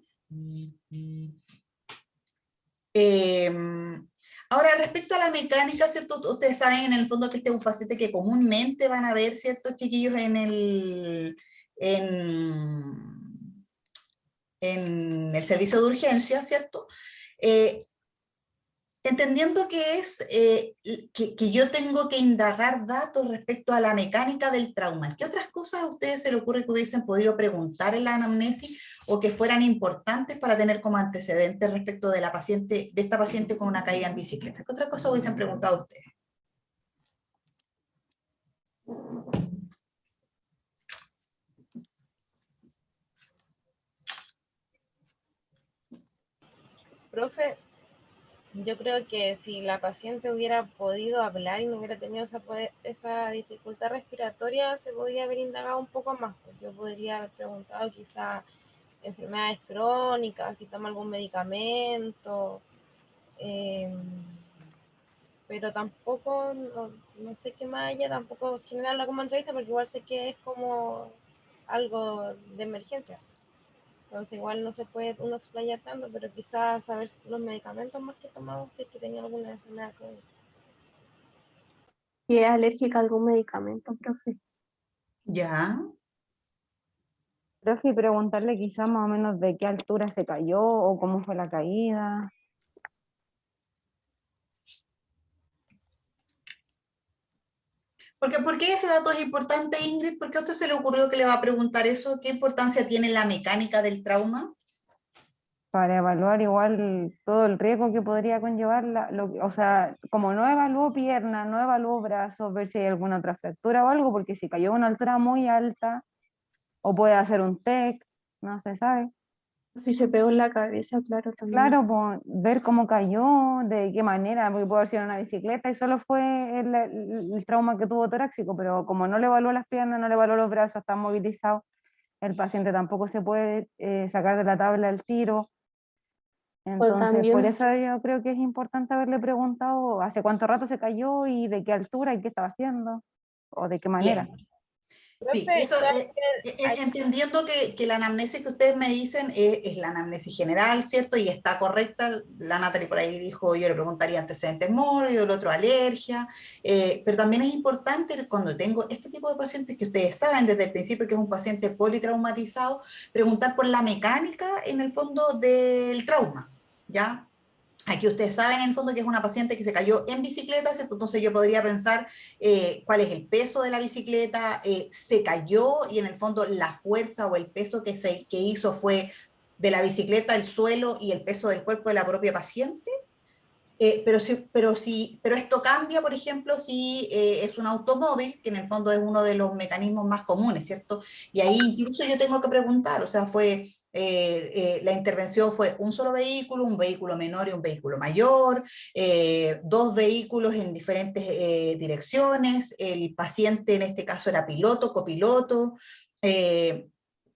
Ahora, respecto a la mecánica, ¿cierto? Ustedes saben en el fondo que este es un paciente que comúnmente van a ver, ¿cierto, chiquillos? En el servicio de urgencia, ¿cierto? Entendiendo que que yo tengo que indagar datos respecto a la mecánica del trauma. ¿Qué otras cosas a ustedes se les ocurre que hubiesen podido preguntar en la anamnesis o que fueran importantes para tener como antecedentes respecto de esta paciente con una caída en bicicleta? ¿Qué otras cosas hubiesen preguntado a ustedes?
Profe, Yo creo que si la paciente hubiera podido hablar y no hubiera tenido esa dificultad respiratoria, se podría haber indagado un poco más. Pues yo podría haber preguntado quizá enfermedades crónicas, si toma algún medicamento, pero tampoco, no sé qué más ella, tampoco generarla como entrevista, porque igual sé que es como algo de emergencia. Entonces igual no se puede uno explayar tanto, pero quizás saber los medicamentos más que tomamos si es que tenía alguna enfermedad crónica.
Si es alérgica a algún medicamento, profe.
Ya.
Profe, y preguntarle quizás más o menos de qué altura se cayó o cómo fue la caída.
Porque, ¿por qué ese dato es importante, Ingrid? ¿Por qué a usted se le ocurrió que le va a preguntar eso? ¿Qué importancia tiene la mecánica del trauma?
Para evaluar igual todo el riesgo que podría conllevar, o sea, como no evaluó pierna, no evaluó brazos, ver si hay alguna otra fractura o algo, porque si cayó a una altura muy alta, o puede hacer un TEC, no se sabe.
Si se pegó en la cabeza, claro, también.
Claro, pues, ver cómo cayó, de qué manera, porque puede haber sido en una bicicleta y solo fue el trauma que tuvo torácico, pero como no le evaluó las piernas, no le evaluó los brazos, está movilizado, el paciente tampoco se puede sacar de la tabla al tiro. Entonces,
también-
por eso yo creo que es importante haberle preguntado hace cuánto rato se cayó y de qué altura y qué estaba haciendo, o de qué manera.
Bien. Sí,
Profe,
eso,
ya que
entendiendo que la anamnesis que ustedes me dicen es la anamnesis general, ¿cierto? Y está correcta, la Natalie por ahí dijo, yo le preguntaría antecedentes mórbidos, el otro alergia, pero también es importante cuando tengo este tipo de pacientes que ustedes saben desde el principio que es un paciente politraumatizado, preguntar por la mecánica en el fondo del trauma, ¿ya? Aquí ustedes saben en el fondo que es una paciente que se cayó en bicicleta, ¿cierto? Entonces yo podría pensar cuál es el peso de la bicicleta, se cayó y en el fondo la fuerza o el peso que hizo fue de la bicicleta, el suelo y el peso del cuerpo de la propia paciente. Pero esto cambia, por ejemplo, si es un automóvil, que en el fondo es uno de los mecanismos más comunes, ¿cierto? Y ahí incluso yo tengo que preguntar, o sea, la intervención fue un solo vehículo, un vehículo menor y un vehículo mayor, dos vehículos en diferentes direcciones, el paciente en este caso era piloto, copiloto,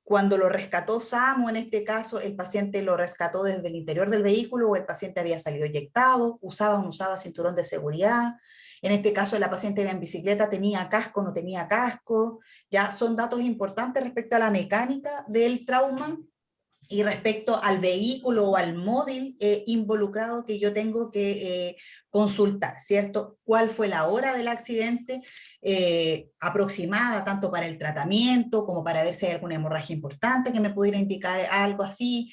cuando lo rescató SAMU, en este caso, el paciente lo rescató desde el interior del vehículo o el paciente había salido eyectado, usaba o no usaba cinturón de seguridad. En este caso, la paciente iba en bicicleta, tenía casco o no tenía casco. Ya son datos importantes respecto a la mecánica del trauma y respecto al vehículo o al móvil involucrado que yo tengo que consultar, ¿cierto? ¿Cuál fue la hora del accidente aproximada tanto para el tratamiento como para ver si hay alguna hemorragia importante que me pudiera indicar algo así,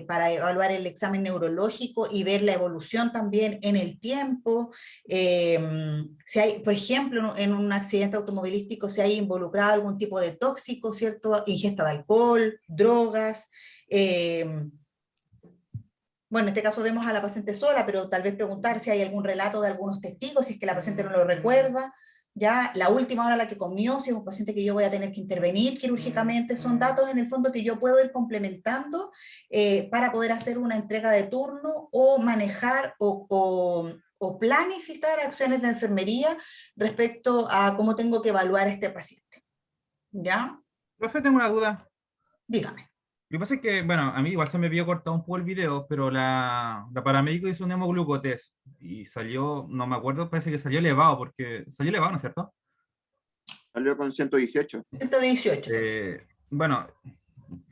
para evaluar el examen neurológico y ver la evolución también en el tiempo? Si hay, por ejemplo, en un accidente automovilístico, si hay involucrado algún tipo de tóxico, ¿cierto? Ingesta de alcohol, drogas. Bueno, en este caso vemos a la paciente sola, pero tal vez preguntar si hay algún relato de algunos testigos, si es que la paciente no lo recuerda. Ya la última hora la que comió, si es un paciente que yo voy a tener que intervenir quirúrgicamente, son datos en el fondo que yo puedo ir complementando para poder hacer una entrega de turno o manejar o planificar acciones de enfermería respecto a cómo tengo que evaluar a este paciente. ¿Ya?
Profe, tengo una duda.
Dígame.
Lo que pasa es que, bueno, a mí igual se me vio cortado un poco el video, pero la paramédico hizo un hemoglucotest y salió, no me acuerdo, parece que salió elevado, porque salió elevado, ¿no es cierto?
Salió con 118.
118.
Bueno,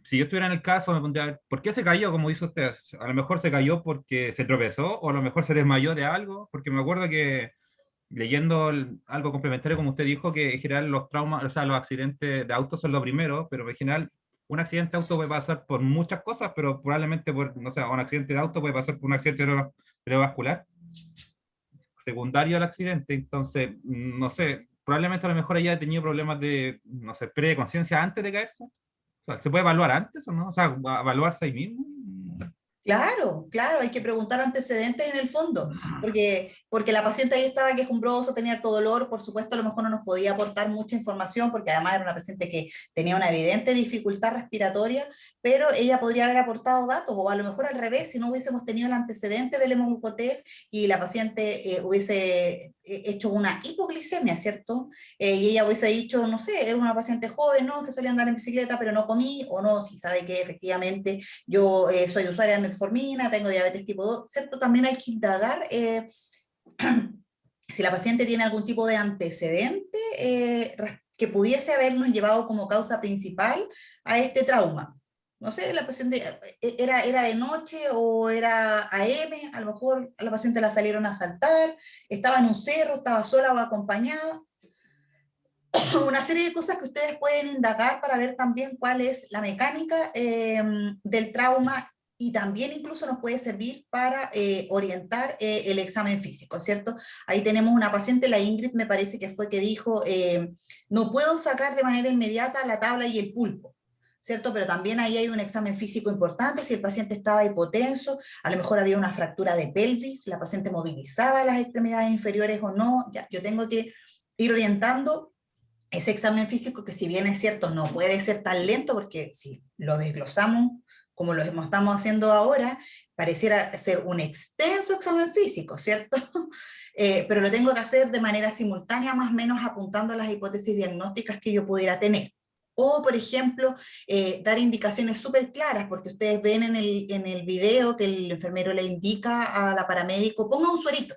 si yo estuviera en el caso, me pondría a ver, ¿por qué se cayó, como dice usted? A lo mejor se cayó porque se tropezó, o a lo mejor se desmayó de algo, porque me acuerdo que leyendo algo complementario, como usted dijo, que en general los traumas, o sea, los accidentes de auto son lo primero, pero en general un accidente de auto puede pasar por muchas cosas, pero probablemente por, no sé, un accidente de auto puede pasar por un accidente cerebrovascular secundario al accidente, entonces, no sé, probablemente a lo mejor ella haya tenido problemas de, no sé, pérdida de conciencia antes de caerse. O sea, ¿se puede evaluar antes o no? O sea, evaluarse ahí mismo.
Claro, claro, hay que preguntar antecedentes en el fondo, porque la paciente ahí estaba quejumbrosa, tenía harto dolor, por supuesto a lo mejor no nos podía aportar mucha información, porque además era una paciente que tenía una evidente dificultad respiratoria, pero ella podría haber aportado datos, o a lo mejor al revés, si no hubiésemos tenido el antecedente del hemoglucotest y la paciente hubiese hecho una hipoglicemia, ¿cierto? Y ella hubiese dicho, no sé, era una paciente joven, ¿no? Que salía a andar en bicicleta, pero no comí, o no, si sabe que efectivamente yo soy usuaria de metformina, tengo diabetes tipo 2, ¿cierto? También hay que indagar si la paciente tiene algún tipo de antecedente que pudiese habernos llevado como causa principal a este trauma. No sé, la paciente era de noche o era AM, a lo mejor a la paciente la salieron a asaltar, estaba en un cerro, estaba sola o acompañada. Una serie de cosas que ustedes pueden indagar para ver también cuál es la mecánica del trauma y también incluso nos puede servir para orientar el examen físico, ¿cierto? Ahí tenemos una paciente, la Ingrid me parece que fue que dijo, no puedo sacar de manera inmediata la tabla y el pulpo, ¿cierto? Pero también ahí hay un examen físico importante, si el paciente estaba hipotenso, a lo mejor había una fractura de pelvis, la paciente movilizaba las extremidades inferiores o no, ya, yo tengo que ir orientando ese examen físico que si bien es cierto no puede ser tan lento porque si lo desglosamos como lo estamos haciendo ahora, pareciera ser un extenso examen físico, ¿cierto? Pero lo tengo que hacer de manera simultánea, más o menos apuntando a las hipótesis diagnósticas que yo pudiera tener. O, por ejemplo, dar indicaciones súper claras, porque ustedes ven en el video que el enfermero le indica a la paramédico, ponga un suerito.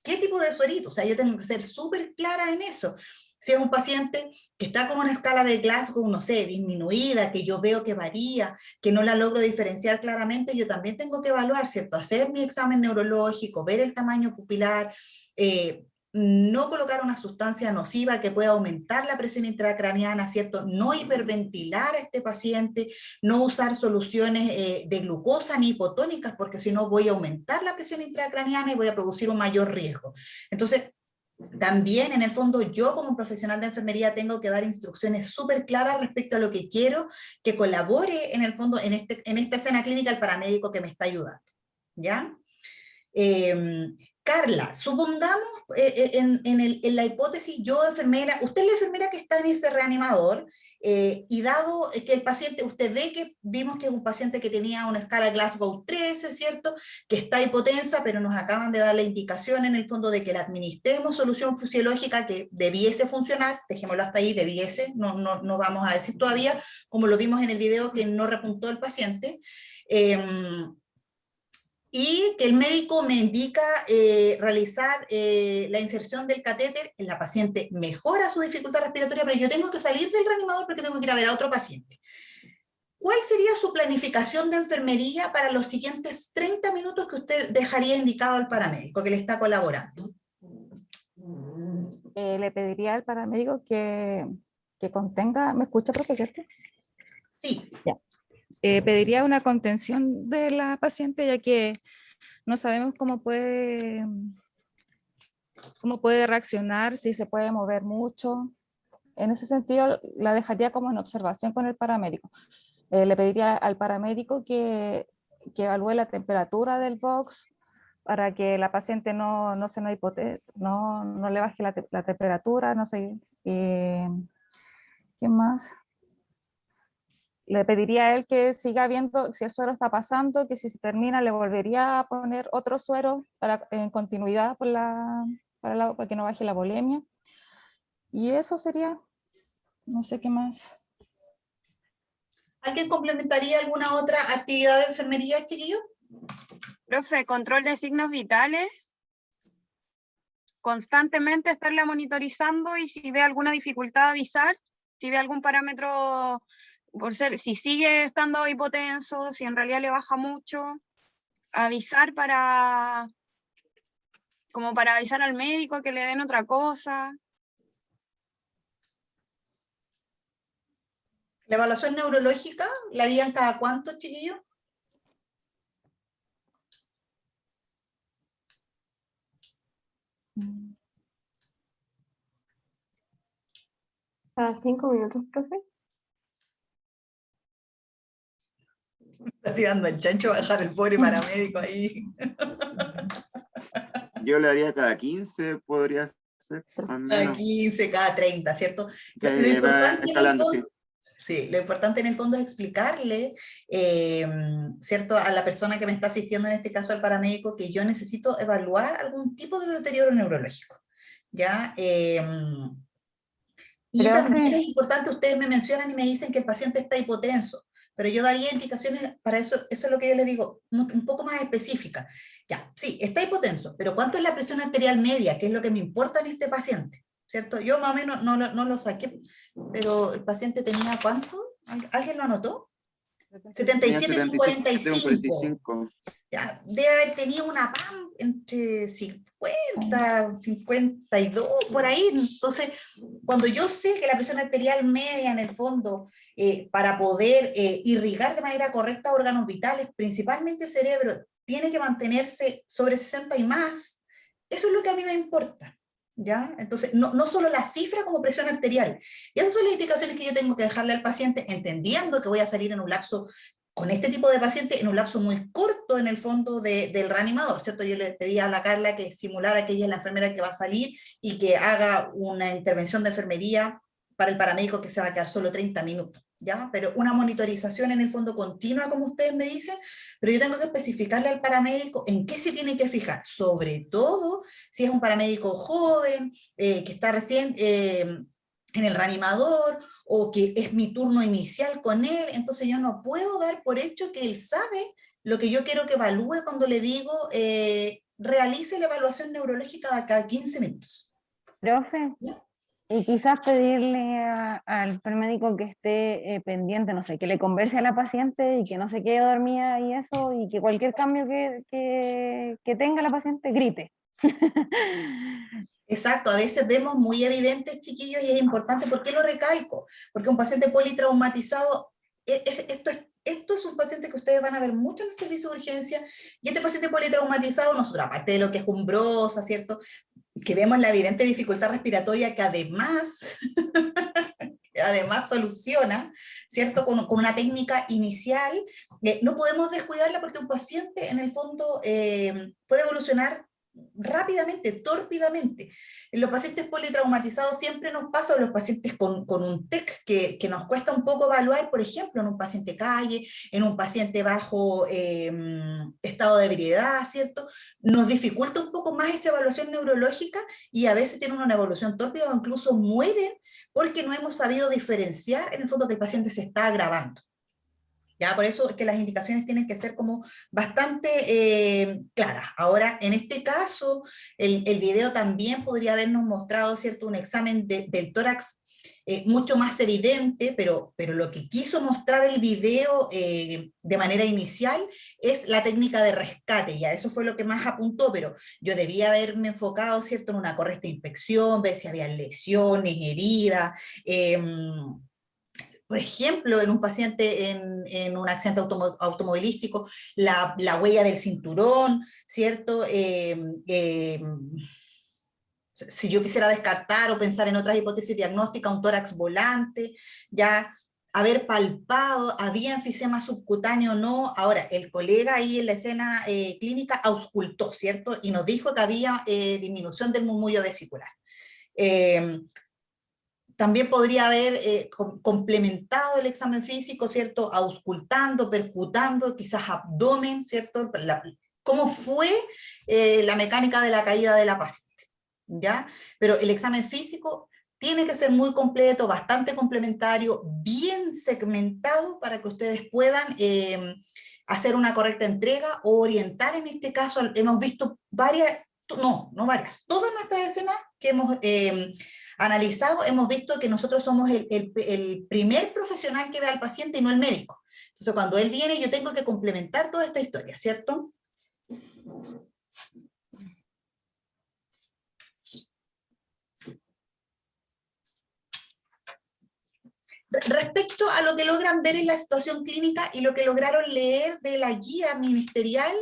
¿Qué tipo de suerito? O sea, yo tengo que ser súper clara en eso. Si es un paciente que está con una escala de Glasgow, no sé, disminuida, que yo veo que varía, que no la logro diferenciar claramente, yo también tengo que evaluar, ¿cierto? Hacer mi examen neurológico, ver el tamaño pupilar, no colocar una sustancia nociva que pueda aumentar la presión intracraniana, ¿cierto? No hiperventilar a este paciente, no usar soluciones de glucosa ni hipotónicas, porque si no voy a aumentar la presión intracraniana y voy a producir un mayor riesgo. Entonces, también en el fondo yo como profesional de enfermería tengo que dar instrucciones súper claras respecto a lo que quiero que colabore en el fondo en esta escena clínica el paramédico que me está ayudando, ¿ya? Carla, supongamos en la hipótesis yo enfermera, usted es la enfermera que está en ese reanimador y dado que el paciente, usted ve que vimos que es un paciente que tenía una escala Glasgow 13, ¿cierto? Que está hipotensa, pero nos acaban de dar la indicación en el fondo de que le administremos solución fisiológica que debiese funcionar, dejémoslo hasta ahí, debiese, no vamos a decir todavía, como lo vimos en el video que no repuntó el paciente. Y que el médico me indica realizar la inserción del catéter, en la paciente mejora su dificultad respiratoria, pero yo tengo que salir del reanimador porque tengo que ir a ver a otro paciente. ¿Cuál sería su planificación de enfermería para los siguientes 30 minutos que usted dejaría indicado al paramédico que le está colaborando?
Le pediría al paramédico que contenga, ¿me escucha, profe, cierto?
Sí.
Ya. Pediría una contención de la paciente, ya que no sabemos cómo puede reaccionar, si se puede mover mucho. En ese sentido, la dejaría como en observación con el paramédico. Le pediría al paramédico que evalúe la temperatura del box para que la paciente no le baje la temperatura, no sé. ¿Qué más? Le pediría a él que siga viendo si el suero está pasando, que si se termina le volvería a poner otro suero en continuidad para que no baje la volemia. Y eso sería, no sé qué más.
¿Alguien complementaría alguna otra actividad de enfermería, chiquillo?
Profe, control de signos vitales. Constantemente estarla monitorizando y si ve alguna dificultad avisar, si ve algún parámetro, si sigue estando hipotenso, si en realidad le baja mucho, avisar como para avisar al médico que le den otra cosa.
¿La evaluación neurológica la harían cada cuánto, chiquillo?
Cada 5 minutos, profe.
Está tirando el chancho a bajar el pobre paramédico ahí.
Yo le haría cada 15, podría ser, al
Cada
menos.
15, cada 30, ¿cierto?
Que
Lo
va
importante en el
escalando, sí.
fondo, sí, lo importante en el fondo es explicarle, ¿cierto?, a la persona que me está asistiendo, en este caso al paramédico, que yo necesito evaluar algún tipo de deterioro neurológico, ¿ya? Y también
Profe,
es importante, ustedes me mencionan y me dicen que el paciente está hipotenso, pero yo daría indicaciones para eso, eso es lo que yo les digo, un poco más específica. Ya, sí, está hipotenso, pero ¿cuánto es la presión arterial media? Que es lo que me importa en este paciente, ¿cierto? Yo más o menos no lo saqué, pero el paciente tenía ¿cuánto? ¿Alguien lo anotó?
Tenía
77,45.
45.
Ya, debe haber tenido una PAM entre 50, 52, por ahí. Entonces, cuando yo sé que la presión arterial media, en el fondo, para poder irrigar de manera correcta órganos vitales, principalmente el cerebro, tiene que mantenerse sobre 60 y más, eso es lo que a mí me importa. ¿Ya? Entonces, no solo la cifra como presión arterial. Y esas son las indicaciones que yo tengo que dejarle al paciente, entendiendo que voy a salir en un lapso con este tipo de paciente en un lapso muy corto, en el fondo del reanimador, ¿cierto? Yo le pedí a la Carla que simulara que ella es la enfermera que va a salir y que haga una intervención de enfermería para el paramédico, que se va a quedar solo 30 minutos, ¿ya? Pero una monitorización en el fondo continua, como ustedes me dicen, pero yo tengo que especificarle al paramédico en qué se tiene que fijar, sobre todo si es un paramédico joven, que está recién en el reanimador, o que es mi turno inicial con él, entonces yo no puedo dar por hecho que él sabe lo que yo quiero que evalúe cuando le digo realice la evaluación neurológica de cada 15 minutos.
profe,
¿Ya?
y quizás pedirle al paramédico que esté pendiente, no sé, que le converse a la paciente y que no se quede dormida y eso, y que cualquier cambio que tenga la paciente grite.
Exacto, a veces vemos muy evidentes, chiquillos, y es importante. ¿Por qué lo recalco? Porque un paciente politraumatizado, esto es un paciente que ustedes van a ver mucho en el servicio de urgencia, y este paciente politraumatizado, nosotros, aparte de lo que es umbrosa, ¿cierto?, que vemos la evidente dificultad respiratoria que además soluciona, ¿cierto?, con una técnica inicial, no podemos descuidarla, porque un paciente en el fondo puede evolucionar rápidamente, tórpidamente. En los pacientes politraumatizados siempre nos pasa, o los pacientes con un TEC que nos cuesta un poco evaluar, por ejemplo, en un paciente calle, en un paciente bajo estado de ebriedad, ¿cierto? Nos dificulta un poco más esa evaluación neurológica, y a veces tienen una evolución tórpida o incluso mueren porque no hemos sabido diferenciar en el fondo que el paciente se está agravando. ¿Ya? Por eso es que las indicaciones tienen que ser como bastante claras. Ahora, en este caso, el video también podría habernos mostrado, ¿cierto?, un examen del tórax mucho más evidente, pero lo que quiso mostrar el video de manera inicial es la técnica de rescate, ya eso fue lo que más apuntó, pero yo debía haberme enfocado, ¿cierto?, en una correcta inspección, ver si había lesiones, heridas, por ejemplo, en un paciente en un accidente automovilístico, la huella del cinturón, ¿cierto? Si yo quisiera descartar o pensar en otras hipótesis diagnósticas, un tórax volante, ya haber palpado, había enfisema subcutáneo o no. Ahora, el colega ahí en la escena clínica auscultó, ¿cierto? Y nos dijo que había disminución del murmullo vesicular. También podría haber complementado el examen físico, ¿cierto?, auscultando, percutando, quizás abdomen, ¿cierto?, cómo fue la mecánica de la caída de la paciente, ¿ya? Pero el examen físico tiene que ser muy completo, bastante complementario, bien segmentado, para que ustedes puedan hacer una correcta entrega o orientar. En este caso hemos visto varias, no varias, todas nuestras escenas que hemos analizado, hemos visto que nosotros somos el primer profesional que ve al paciente y no el médico. Entonces, cuando él viene, yo tengo que complementar toda esta historia, ¿cierto? Respecto a lo que logran ver en la situación clínica y lo que lograron leer de la guía ministerial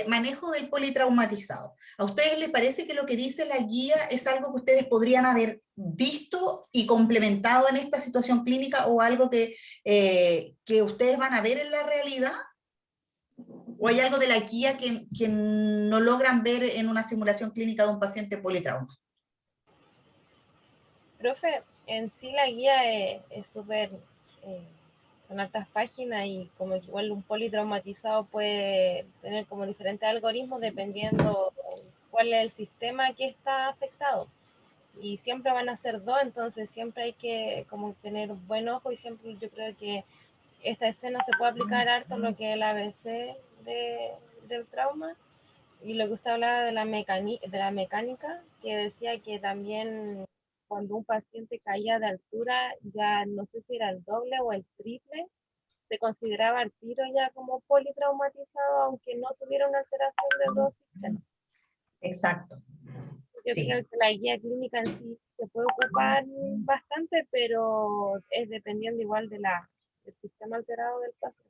manejo del politraumatizado. ¿A ustedes les parece que lo que dice la guía es algo que ustedes podrían haber visto y complementado en esta situación clínica o algo que ustedes van a ver en la realidad? ¿O hay algo de la guía que no logran ver en una simulación clínica de un paciente politrauma?
Profe, en sí la guía es súper, son altas páginas y como que igual un politraumatizado puede tener como diferentes algoritmos dependiendo cuál es el sistema que está afectado. Y siempre van a ser dos, entonces siempre hay que como tener un buen ojo y siempre yo creo que esta escena se puede aplicar harto en lo que es el ABC del trauma y lo que usted hablaba de la mecánica, que decía que también cuando un paciente caía de altura, ya no sé si era el doble o el triple, se consideraba al tiro ya como politraumatizado, aunque no tuviera una alteración de dos sistemas.
Exacto.
Yo creo que la guía clínica en sí se puede ocupar bastante, pero es dependiendo igual del sistema alterado del paciente.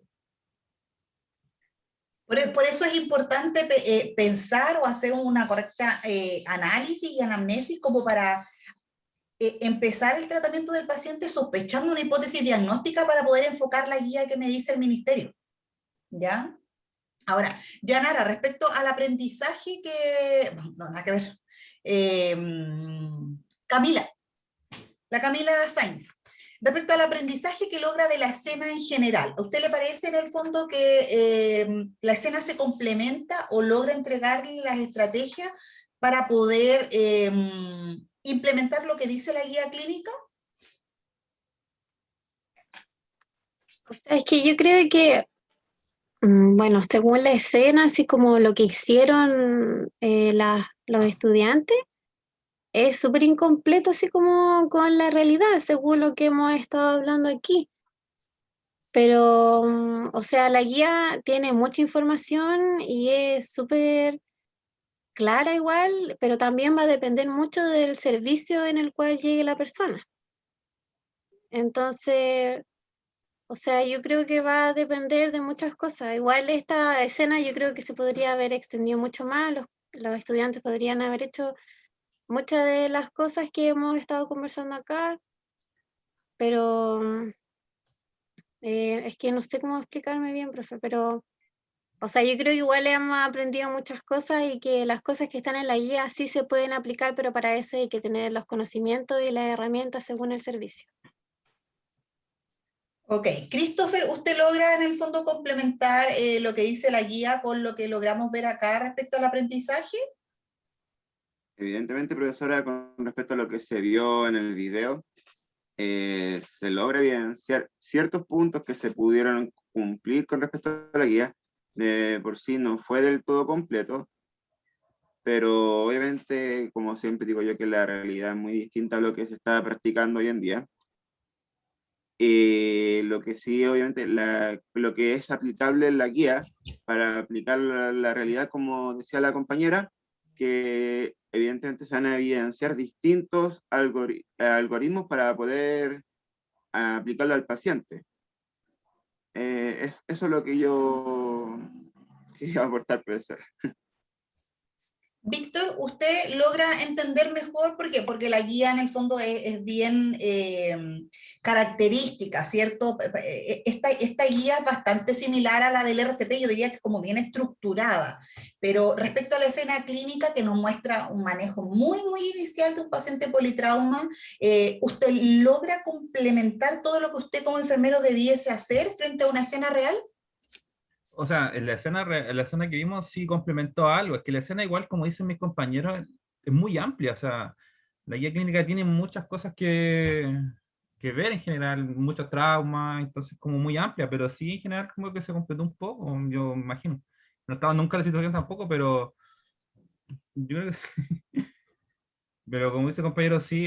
Por eso es importante pensar o hacer una correcta análisis y anamnesis como para empezar el tratamiento del paciente sospechando una hipótesis diagnóstica para poder enfocar la guía que me dice el ministerio. ¿Ya? Ahora, Yanara, respecto al aprendizaje que... No, nada que ver. Camila Sainz. Respecto al aprendizaje que logra de la escena en general, ¿a usted le parece en el fondo que la escena se complementa o logra entregarle las estrategias para poder implementar lo que dice la guía clínica?
O sea, es que yo creo que, bueno, según la escena, así como lo que hicieron los estudiantes, es súper incompleto, así como con la realidad, según lo que hemos estado hablando aquí. Pero, o sea, la guía tiene mucha información y es súper clara igual, pero también va a depender mucho del servicio en el cual llegue la persona. Entonces, o sea, yo creo que va a depender de muchas cosas. Igual esta escena yo creo que se podría haber extendido mucho más, los estudiantes podrían haber hecho muchas de las cosas que hemos estado conversando acá, pero es que no sé cómo explicarme bien, profe, pero, o sea, yo creo que igual hemos aprendido muchas cosas y que las cosas que están en la guía sí se pueden aplicar, pero para eso hay que tener los conocimientos y las herramientas según el servicio.
Ok, Christopher, ¿usted logra en el fondo complementar lo que dice la guía con lo que logramos ver acá respecto al aprendizaje?
Evidentemente, profesora, con respecto a lo que se vio en el video, se logra evidenciar ciertos puntos que se pudieron cumplir con respecto a la guía. De por sí no fue del todo completo, pero obviamente, como siempre digo yo, que la realidad es muy distinta a lo que se está practicando hoy en día. Lo que sí, obviamente, lo que es aplicable en la guía, para aplicar la realidad, como decía la compañera, que evidentemente se van a evidenciar distintos algoritmos para poder aplicarlo al paciente. Eso es lo que yo quería aportar, profesor.
Víctor, ¿usted logra entender mejor? ¿Por qué? Porque la guía en el fondo es bien característica, ¿cierto? Esta guía es bastante similar a la del RCP, yo diría que como bien estructurada, pero respecto a la escena clínica que nos muestra un manejo muy, muy inicial de un paciente politrauma, ¿usted logra complementar todo lo que usted como enfermero debiese hacer frente a una escena real?
O sea, en la escena que vimos sí complementó algo. Es que la escena, igual como dicen mis compañeros, es muy amplia. O sea, la guía clínica tiene muchas cosas que ver en general, muchos traumas, entonces como muy amplia, pero sí en general como que se completó un poco, yo imagino. No estaba nunca en la situación tampoco, pero yo creo que pero como dice el compañero, sí,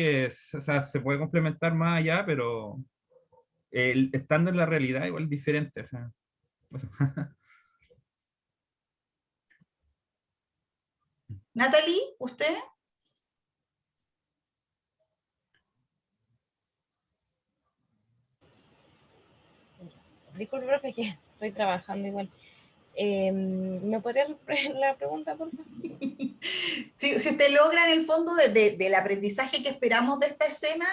o sea, se puede complementar más allá, pero estando en la realidad igual es diferente. O sea, eso.
Natalie, ¿usted?
Disculpe, profe, que estoy trabajando igual. ¿Me podría repetir la pregunta, por favor?
Si usted logra en el fondo del aprendizaje que esperamos de esta escena,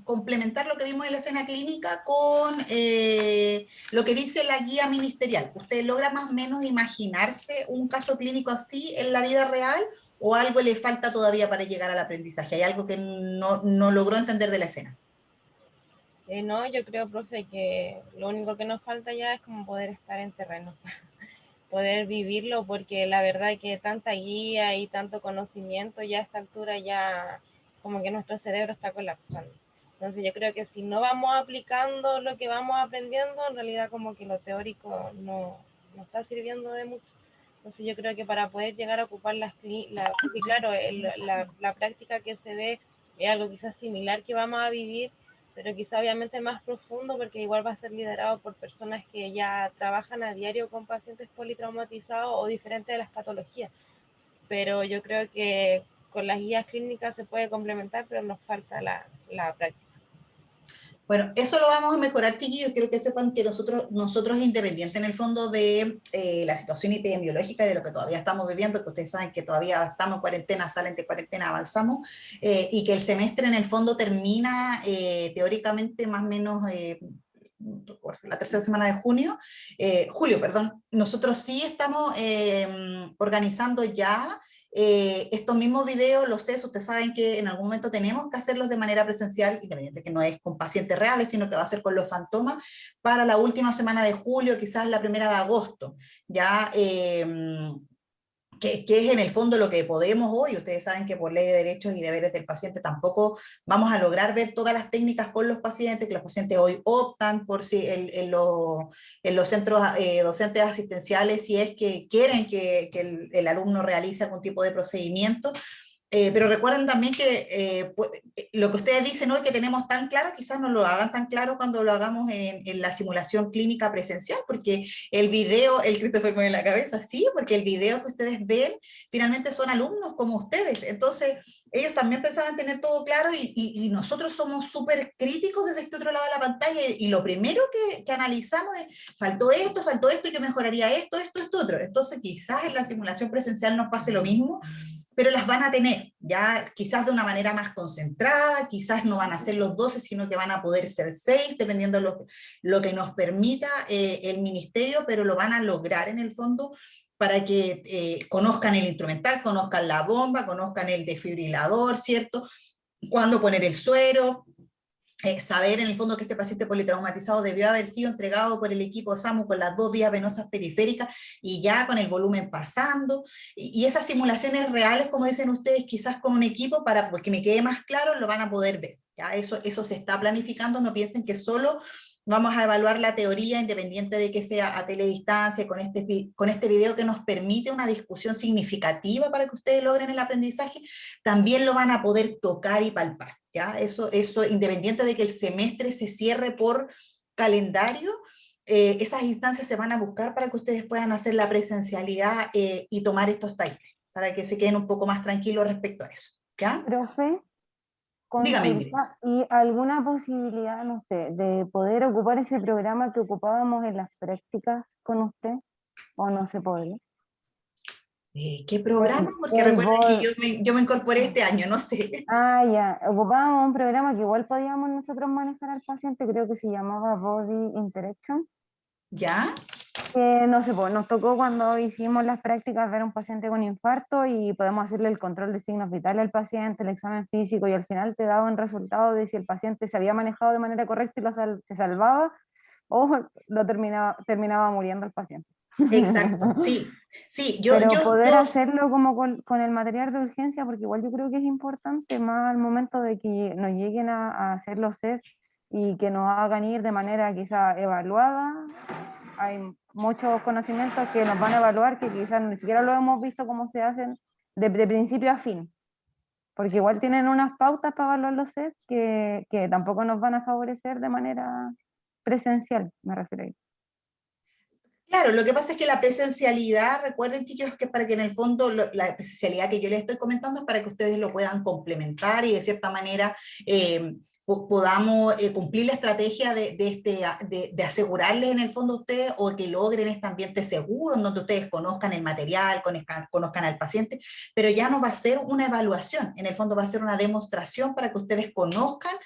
complementar lo que vimos en la escena clínica con lo que dice la guía ministerial, ¿usted logra más o menos imaginarse un caso clínico así en la vida real o algo le falta todavía para llegar al aprendizaje? ¿Hay algo que no logró entender de la escena?
No, yo creo, profe, que lo único que nos falta ya es como poder estar en terreno, poder vivirlo, porque la verdad es que tanta guía y tanto conocimiento ya a esta altura ya como que nuestro cerebro está colapsando. Entonces yo creo que si no vamos aplicando lo que vamos aprendiendo, en realidad como que lo teórico no está sirviendo de mucho. Entonces yo creo que para poder llegar a ocupar porque claro, la práctica que se ve es algo quizás similar que vamos a vivir, pero quizá obviamente más profundo porque igual va a ser liderado por personas que ya trabajan a diario con pacientes politraumatizados o diferentes de las patologías. Pero yo creo que con las guías clínicas se puede complementar, pero nos falta la práctica.
Bueno, eso lo vamos a mejorar, chiquillos. Quiero que sepan que nosotros independiente en el fondo de la situación epidemiológica y de lo que todavía estamos viviendo, que ustedes saben que todavía estamos en cuarentena, salen de cuarentena, avanzamos, y que el semestre en el fondo termina teóricamente más o menos la tercera semana de julio, perdón. Nosotros sí estamos organizando ya estos mismos videos, los CES, ustedes saben que en algún momento tenemos que hacerlos de manera presencial, independiente que no es con pacientes reales, sino que va a ser con los fantomas, para la última semana de julio, quizás la primera de agosto, ya que es en el fondo lo que podemos hoy. Ustedes saben que por ley de derechos y deberes del paciente tampoco vamos a lograr ver todas las técnicas con los pacientes, que los pacientes hoy optan por si en los centros docentes asistenciales, si es que quieren que el alumno realice algún tipo de procedimiento. Pero recuerden también que lo que ustedes dicen hoy que tenemos tan claro, quizás no lo hagan tan claro cuando lo hagamos en la simulación clínica presencial, porque el video, el Christopher mueve la cabeza, sí, porque el video que ustedes ven finalmente son alumnos como ustedes, entonces ellos también pensaban tener todo claro y nosotros somos súper críticos desde este otro lado de la pantalla y lo primero que analizamos es, faltó esto, y yo mejoraría esto, otro. Entonces quizás en la simulación presencial nos pase lo mismo, pero las van a tener, ya quizás de una manera más concentrada, quizás no van a ser los 12, sino que van a poder ser 6, dependiendo lo que nos permita el ministerio, pero lo van a lograr en el fondo para que conozcan el instrumental, conozcan la bomba, conozcan el desfibrilador, ¿cierto? Cuándo poner el suero, saber en el fondo que este paciente politraumatizado debió haber sido entregado por el equipo SAMU con las 2 vías venosas periféricas y ya con el volumen pasando, y esas simulaciones reales, como dicen ustedes, quizás con un equipo, para pues, que me quede más claro, lo van a poder ver, ¿ya? Eso se está planificando, no piensen que solo vamos a evaluar la teoría independiente de que sea a teledistancia, con este video que nos permite una discusión significativa para que ustedes logren el aprendizaje, también lo van a poder tocar y palpar. ¿Ya? Eso independiente de que el semestre se cierre por calendario, esas instancias se van a buscar para que ustedes puedan hacer la presencialidad y tomar estos talleres, para que se queden un poco más tranquilos respecto a eso. ¿Ya?
Profe,
dígame, Ingrid.
¿Y alguna posibilidad, no sé, de poder ocupar ese programa que ocupábamos en las prácticas con usted? ¿O no se podría?
¿Qué programa? Porque recuerden que yo me incorporé este año, no sé.
Ah, ya, ocupábamos un programa que igual podíamos nosotros manejar al paciente, creo que se llamaba Body Interaction.
¿Ya?
No sé, pues, nos tocó cuando hicimos las prácticas ver a un paciente con infarto y podemos hacerle el control de signos vitales al paciente, el examen físico, y al final te daba un resultado de si el paciente se había manejado de manera correcta y se salvaba, o lo terminaba muriendo el paciente.
Exacto, sí.
Pero poder hacerlo como con el material de urgencia, porque igual yo creo que es importante más al momento de que nos lleguen a hacer los test y que nos hagan ir de manera quizá evaluada. Hay muchos conocimientos que nos van a evaluar que quizás ni siquiera lo hemos visto cómo se hacen de principio a fin, porque igual tienen unas pautas para evaluar los test que tampoco nos van a favorecer de manera presencial, me refiero ahí.
Claro, lo que pasa es que la presencialidad, recuerden, chicos, que para que en el fondo la presencialidad que yo les estoy comentando es para que ustedes lo puedan complementar y de cierta manera podamos cumplir la estrategia de asegurarles en el fondo a ustedes o que logren este ambiente seguro en donde ustedes conozcan el material, conozcan al paciente, pero ya no va a ser una evaluación, en el fondo va a ser una demostración para que ustedes conozcan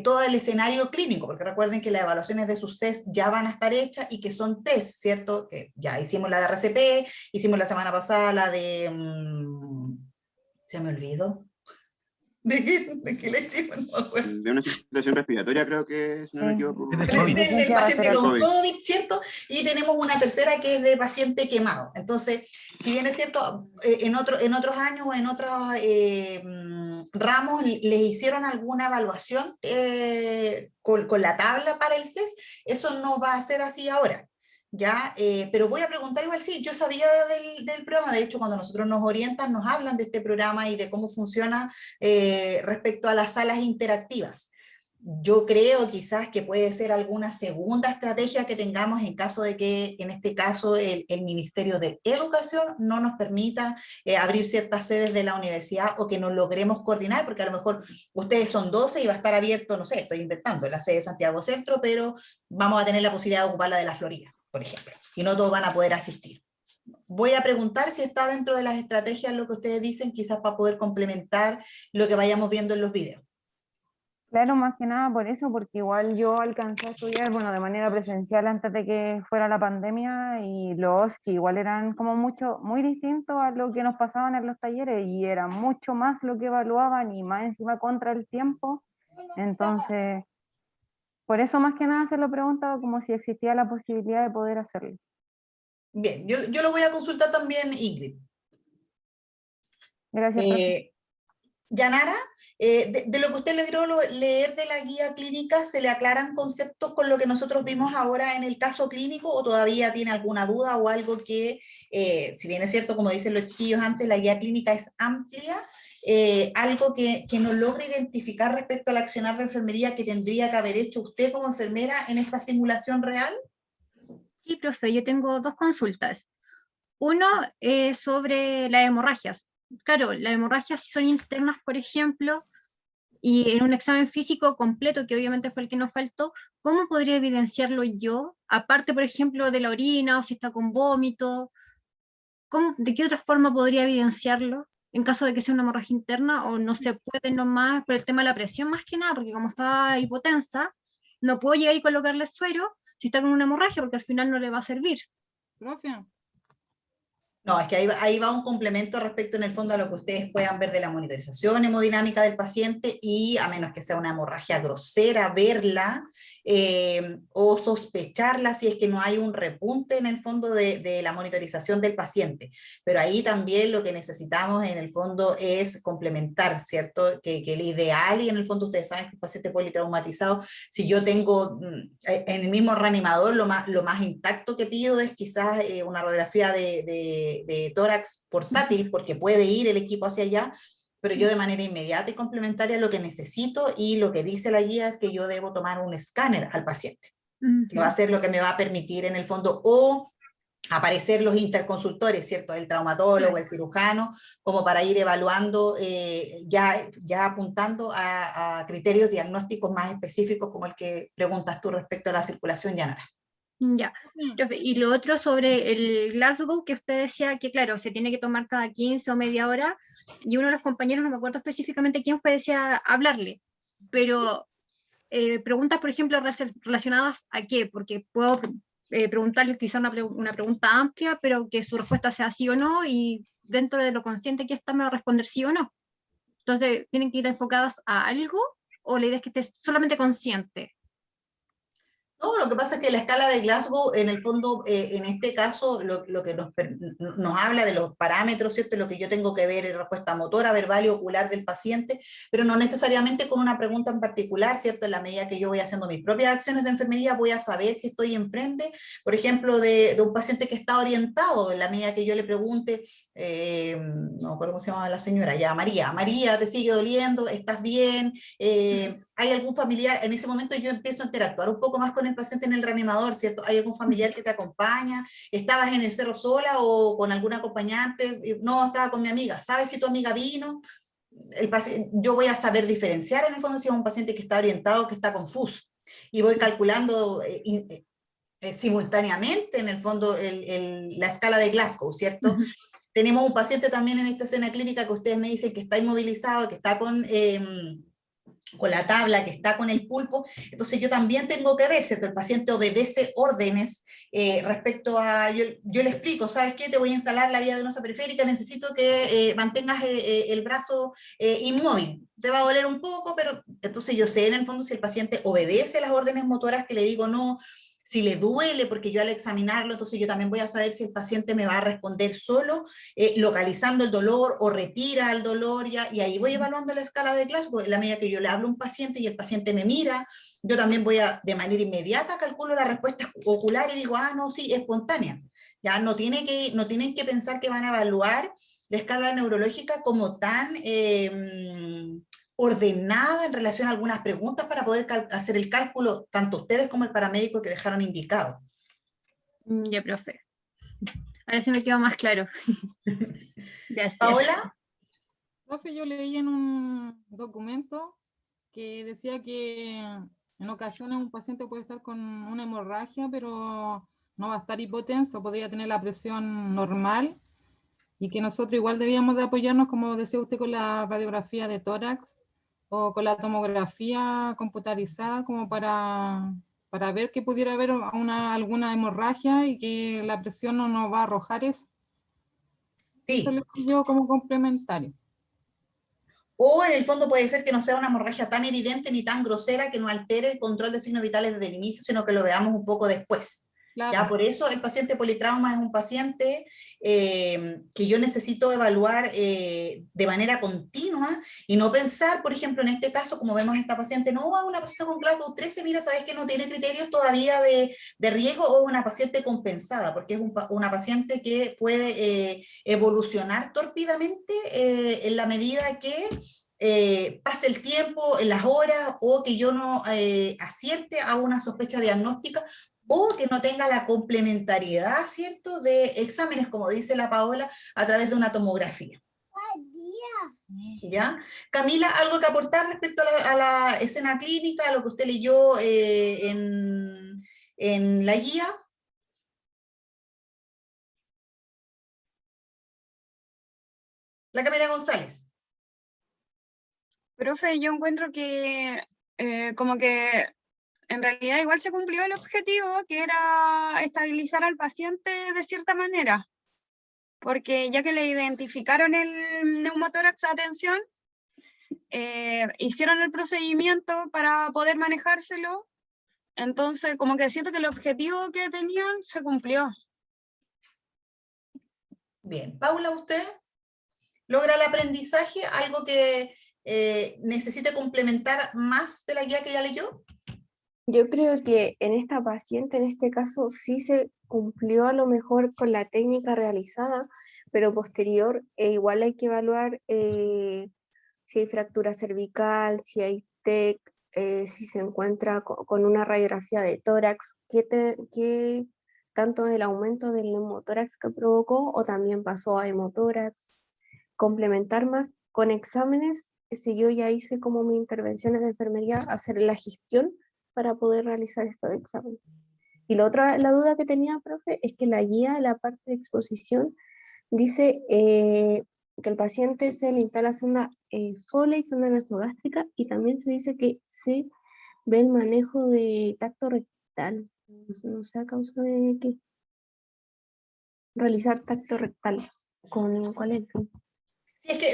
todo el escenario clínico, porque recuerden que las evaluaciones de sus CES ya van a estar hechas y que son 3, ¿cierto? Que ya hicimos la de RCP, hicimos la semana pasada la de... se me olvidó. ¿De qué le hicimos? No me acuerdo.
De una situación respiratoria, creo que, si no me equivoco.
Del paciente con COVID, ¿cierto? Y tenemos una tercera que es de paciente quemado. Entonces, si bien es cierto, en otros años o en otros ramos les hicieron alguna evaluación con la tabla para el CES, eso no va a ser así ahora. ¿Ya? Pero voy a preguntar igual, sí, yo sabía del programa, de hecho cuando nosotros nos orientan, nos hablan de este programa y de cómo funciona respecto a las salas interactivas. Yo creo quizás que puede ser alguna segunda estrategia que tengamos en caso de que en este caso el Ministerio de Educación no nos permita abrir ciertas sedes de la universidad o que nos logremos coordinar, porque a lo mejor ustedes son 12 y va a estar abierto, no sé, estoy inventando, la sede de Santiago Centro, pero vamos a tener la posibilidad de ocupar la de la Florida, por ejemplo, y no todos van a poder asistir. Voy a preguntar si está dentro de las estrategias lo que ustedes dicen, quizás para poder complementar lo que vayamos viendo en los videos.
Claro, más que nada por eso, porque igual yo alcancé a estudiar, bueno, de manera presencial antes de que fuera la pandemia, y los que igual eran como muy distintos a lo que nos pasaban en los talleres, y era mucho más lo que evaluaban y más encima contra el tiempo. Entonces, por eso más que nada se lo preguntaba como si existía la posibilidad de poder hacerlo.
Bien, yo lo voy a consultar también, Ingrid.
Gracias, profe.
Yanara, de lo que usted logró leer de la guía clínica, ¿se le aclaran conceptos con lo que nosotros vimos ahora en el caso clínico o todavía tiene alguna duda o algo que, si bien es cierto, como dicen los chiquillos antes, la guía clínica es amplia, algo que no logra identificar respecto al accionar de enfermería que tendría que haber hecho usted como enfermera en esta simulación real?
Sí, profe, yo tengo 2 consultas. Uno es sobre las hemorragias. Claro, las hemorragias son internas, por ejemplo, y en un examen físico completo, que obviamente fue el que nos faltó, ¿cómo podría evidenciarlo yo? Aparte, por ejemplo, de la orina, o si está con vómito, ¿de qué otra forma podría evidenciarlo? En caso de que sea una hemorragia interna, o no se puede nomás por el tema de la presión, más que nada, porque como está hipotensa, no puedo llegar y colocarle suero si está con una hemorragia, porque al final no le va a servir.
Profe.
No, es que ahí va un complemento respecto en el fondo a lo que ustedes puedan ver de la monitorización hemodinámica del paciente y a menos que sea una hemorragia grosera, verla o sospecharla si es que no hay un repunte en el fondo de la monitorización del paciente. Pero ahí también lo que necesitamos en el fondo es complementar, ¿cierto? Que el ideal, y en el fondo ustedes saben que un paciente politraumatizado, si yo tengo en el mismo reanimador, lo más intacto que pido es quizás una radiografía de tórax portátil, porque puede ir el equipo hacia allá, pero yo de manera inmediata y complementaria lo que necesito y lo que dice la guía es que yo debo tomar un escáner al paciente, que va a ser lo que me va a permitir en el fondo o aparecer los interconsultores, ¿cierto? El traumatólogo, el cirujano, como para ir evaluando, ya apuntando a criterios diagnósticos más específicos como el que preguntas tú respecto a la circulación llanera.
Ya, profe, y lo otro sobre el Glasgow, que usted decía que, claro, se tiene que tomar cada 15 o media hora, y uno de los compañeros, no me acuerdo específicamente quién fue, decía hablarle, pero preguntas, por ejemplo, relacionadas a qué, porque puedo preguntarle quizá una pregunta amplia, pero que su respuesta sea sí o no, y dentro de lo consciente que está me va a responder sí o no. Entonces, ¿tienen que ir enfocadas a algo, o la idea es que estés solamente consciente?
No, lo que pasa es que la escala de Glasgow, en el fondo, en este caso, lo que nos habla de los parámetros, ¿cierto? Lo que yo tengo que ver es respuesta motora, verbal y ocular del paciente, pero no necesariamente con una pregunta en particular, ¿cierto? En la medida que yo voy haciendo mis propias acciones de enfermería, voy a saber si estoy enfrente, por ejemplo, de un paciente que está orientado, en la medida que yo le pregunte, no me acuerdo cómo se llama la señora, ya, María, ¿te sigue doliendo? ¿Estás bien? ¿Hay algún familiar? En ese momento yo empiezo a interactuar un poco más con el paciente en el reanimador, ¿cierto? ¿Hay algún familiar que te acompaña? ¿Estabas en el cerro sola o con algún acompañante? No, estaba con mi amiga. ¿Sabes si tu amiga vino? yo voy a saber diferenciar en el fondo si es un paciente que está orientado o que está confuso. Y voy calculando simultáneamente, en el fondo, la escala de Glasgow, ¿cierto? Tenemos un paciente también en esta escena clínica que ustedes me dicen que está inmovilizado, que está con la tabla, que está con el pulpo. Entonces yo también tengo que ver, ¿cierto? El paciente obedece órdenes respecto a, yo le explico, ¿sabes qué? Te voy a instalar la vía venosa periférica, necesito que mantengas el brazo inmóvil. Te va a doler un poco, pero entonces yo sé en el fondo si el paciente obedece las órdenes motoras que le digo no, si le duele, porque yo al examinarlo, entonces yo también voy a saber si el paciente me va a responder solo, localizando el dolor o retira el dolor, y ahí voy evaluando la escala de Glasgow. En la medida que yo le hablo a un paciente y el paciente me mira, yo también voy a, de manera inmediata, calculo la respuesta ocular y digo, no, sí, espontánea. Ya no tienen que pensar que van a evaluar la escala neurológica como tan ordenada en relación a algunas preguntas para poder hacer el cálculo, tanto ustedes como el paramédico que dejaron indicado.
Ya, profe. Ahora se me quedó más claro. Gracias.
Paola.
Profe, yo leí en un documento que decía que en ocasiones un paciente puede estar con una hemorragia, pero no va a estar hipotenso, podría tener la presión normal, y que nosotros igual debíamos de apoyarnos, como decía usted, con la radiografía de tórax o con la tomografía computarizada, como para ver que pudiera haber alguna hemorragia y que la presión no nos va a arrojar eso.
Sí.
Eso lo vi yo como complementario.
O en el fondo puede ser que no sea una hemorragia tan evidente ni tan grosera que no altere el control de signos vitales desde el inicio, sino que lo veamos un poco después. Claro. ¿Ya? Por eso el paciente politrauma es un paciente que yo necesito evaluar de manera continua y no pensar, por ejemplo, en este caso, como vemos a esta paciente, no, una paciente con Glasgow 13, mira, sabes que no tiene criterios todavía de riesgo, o una paciente compensada, porque es una paciente que puede evolucionar tórpidamente en la medida que pase el tiempo, en las horas, o que yo no acierte a una sospecha diagnóstica, o que no tenga la complementariedad, ¿cierto?, de exámenes, como dice la Paola, a través de una tomografía. ¿Ya? Camila, ¿algo que aportar respecto a la escena clínica, a lo que usted leyó en la guía? La Camila González.
Profe, yo encuentro que como que en realidad igual se cumplió el objetivo, que era estabilizar al paciente de cierta manera, porque ya que le identificaron el neumotórax a tensión, hicieron el procedimiento para poder manejárselo, entonces como que siento que el objetivo que tenían se cumplió.
Bien, Paula, ¿usted logra el aprendizaje? ¿Algo que necesite complementar más de la guía que ya leyó?
Yo creo que en esta paciente, en este caso, sí se cumplió a lo mejor con la técnica realizada, pero posterior igual hay que evaluar si hay fractura cervical, si hay TEC, si se encuentra con una radiografía de tórax, qué tanto el aumento del neumotórax que provocó o también pasó a hemotórax, complementar más con exámenes. Si yo ya hice como mis intervenciones de enfermería, hacer la gestión para poder realizar estos exámenes. Y la duda que tenía, profe, es que la guía, la parte de exposición, dice que el paciente se le instala sonda Foley, sonda nasogástrica, y también se dice que se ve el manejo de tacto rectal. No sé a causa de qué. Realizar tacto rectal. ¿Cuál es el fin?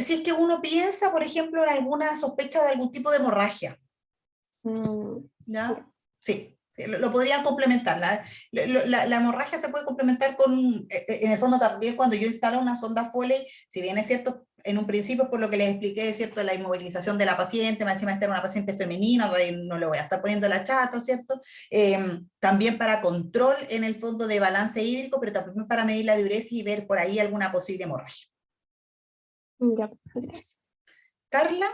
Si es que uno piensa, por ejemplo, en alguna sospecha de algún tipo de hemorragia. ¿Ya? Sí, lo podrían complementar. La hemorragia se puede complementar con, en el fondo también cuando yo instalo una sonda Foley, si bien es cierto, en un principio, por lo que les expliqué, es cierto, la inmovilización de la paciente, más encima esta era una paciente femenina, no le voy a estar poniendo la chata, ¿cierto? También para control, en el fondo, de balance hídrico, pero también para medir la diuresis y ver por ahí alguna posible hemorragia.
Ya, gracias.
Carla.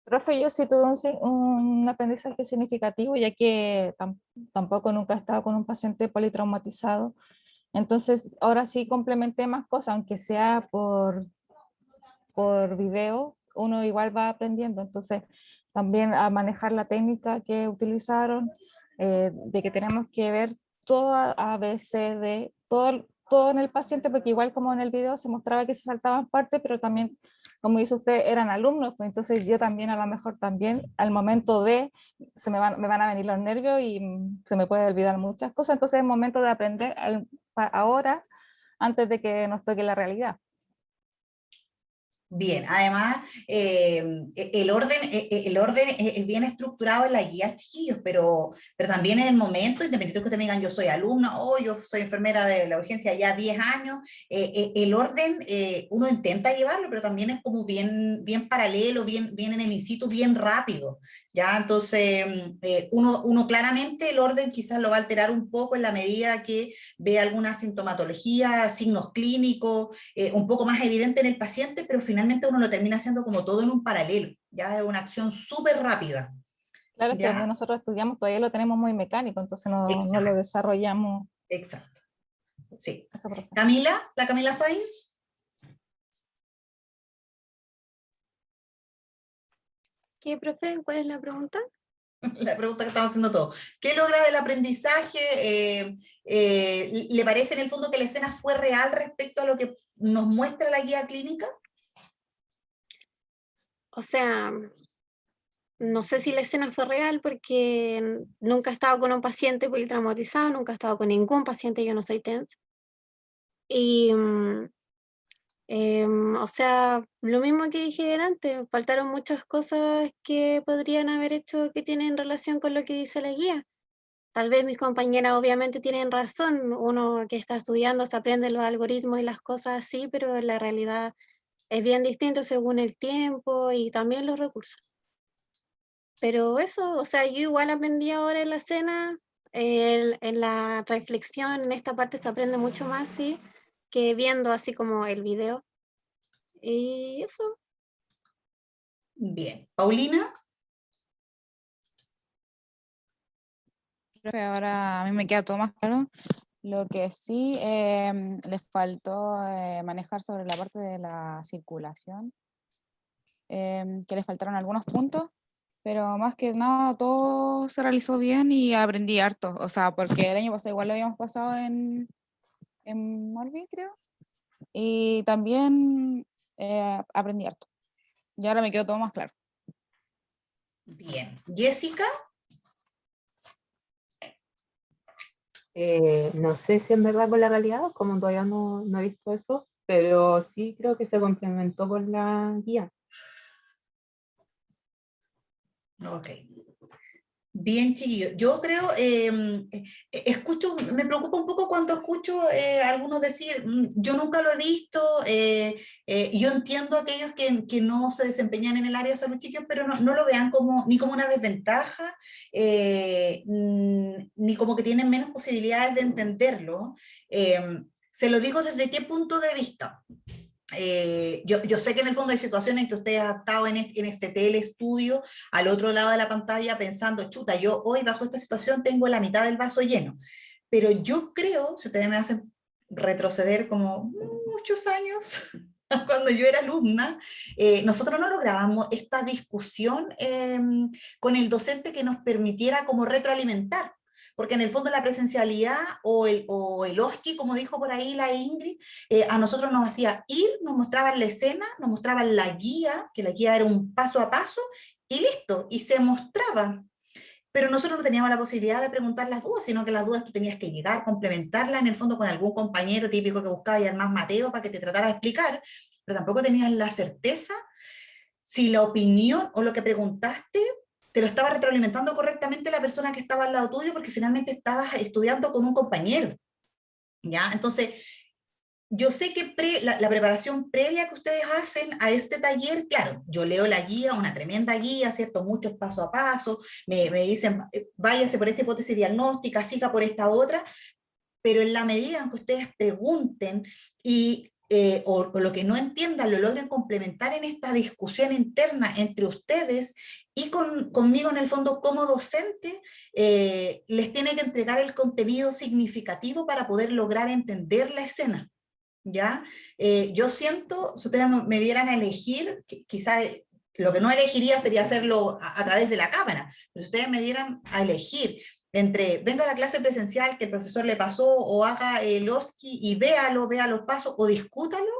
Profe, yo sí tuve un aprendizaje significativo, ya que tampoco nunca he estado con un paciente politraumatizado. Entonces, ahora sí complementé más cosas, aunque sea por por video, uno igual va aprendiendo. Entonces, también a manejar la técnica que utilizaron, de que tenemos que ver todo A, B, C, D, todo en el paciente, porque igual como en el video se mostraba que se saltaban partes, pero también, como dice usted, eran alumnos, pues entonces yo también a lo mejor también al momento de, me van a venir los nervios y se me puede olvidar muchas cosas, entonces es momento de aprender ahora, antes de que nos toque la realidad.
Bien, además el orden es bien estructurado en la guía, chiquillos, pero también en el momento, independientemente de que ustedes me digan yo soy alumna o yo soy enfermera de la urgencia ya 10 años, el orden uno intenta llevarlo, pero también es como bien paralelo, bien en el in situ, bien rápido. ¿Ya? Entonces, uno claramente el orden quizás lo va a alterar un poco en la medida que ve alguna sintomatología, signos clínicos, un poco más evidente en el paciente, pero finalmente uno lo termina haciendo como todo en un paralelo, ya es una acción súper rápida.
Claro, que donde nosotros estudiamos todavía lo tenemos muy mecánico, entonces no lo desarrollamos.
Exacto. Sí.
Eso,
Camila, la Camila Sainz.
¿Qué, profe? ¿Cuál es la pregunta?
La pregunta que estamos haciendo todos. ¿Qué logra del aprendizaje? ¿Le parece en el fondo que la escena fue real respecto a lo que nos muestra la guía clínica?
O sea, no sé si la escena fue real porque nunca he estado con un paciente politraumatizado, nunca he estado con ningún paciente, yo no soy TENS. Y, o sea, lo mismo que dije antes, faltaron muchas cosas que podrían haber hecho que tienen relación con lo que dice la guía. Tal vez mis compañeras obviamente tienen razón, uno que está estudiando se aprende los algoritmos y las cosas así, pero la realidad es bien distinto según el tiempo y también los recursos. Pero eso, o sea, yo igual aprendí ahora en la escena, en la reflexión, en esta parte se aprende mucho más, sí, que viendo así como el video. Y eso.
Bien. ¿Paulina?
Creo que ahora a mí me queda todo más claro. Lo que sí les faltó manejar sobre la parte de la circulación, que les faltaron algunos puntos, pero más que nada todo se realizó bien y aprendí harto, o sea, porque el año pasado igual lo habíamos pasado en Malvin, creo, y también aprendí harto. Y ahora me quedó todo más claro.
Bien. ¿Jessica?
No sé si en verdad con la realidad, como todavía no he visto eso, pero sí creo que se complementó con la guía.
Ok. Bien, chiquillos. Yo creo, escucho, me preocupa un poco cuando escucho algunos decir, yo nunca lo he visto, yo entiendo a aquellos que no se desempeñan en el área de salud, chiquillos, pero no lo vean como, ni como una desventaja, ni como que tienen menos posibilidades de entenderlo. Se lo digo desde qué punto de vista. Yo sé que en el fondo hay situaciones en que ustedes han estado en este telestudio al otro lado de la pantalla pensando, chuta, yo hoy bajo esta situación tengo la mitad del vaso lleno, pero yo creo, si ustedes me hacen retroceder como muchos años, cuando yo era alumna, nosotros no lográbamos esta discusión con el docente que nos permitiera como retroalimentar. Porque en el fondo la presencialidad o el OSCE, como dijo por ahí la Ingrid, a nosotros nos hacía ir, nos mostraban la escena, nos mostraban la guía, que la guía era un paso a paso, y listo, y se mostraba. Pero nosotros no teníamos la posibilidad de preguntar las dudas, sino que las dudas tú tenías que llegar, complementarlas en el fondo con algún compañero típico que buscaba y más Mateo para que te tratara de explicar, pero tampoco tenías la certeza si la opinión o lo que preguntaste te lo estaba retroalimentando correctamente la persona que estaba al lado tuyo, porque finalmente estabas estudiando con un compañero, ¿ya? Entonces, yo sé que la preparación previa que ustedes hacen a este taller, claro, yo leo la guía, una tremenda guía, ¿cierto? Muchos paso a paso, me dicen, váyase por esta hipótesis diagnóstica, siga por esta otra, pero en la medida en que ustedes pregunten y o lo que no entiendan lo logren complementar en esta discusión interna entre ustedes y conmigo en el fondo como docente, les tiene que entregar el contenido significativo para poder lograr entender la escena. ¿ya? Yo siento, si ustedes me dieran a elegir, quizás lo que no elegiría sería hacerlo a través de la cámara, pero si ustedes me dieran a elegir entre venga a la clase presencial que el profesor le pasó, o haga el OSCE y vea los pasos, o discútalo,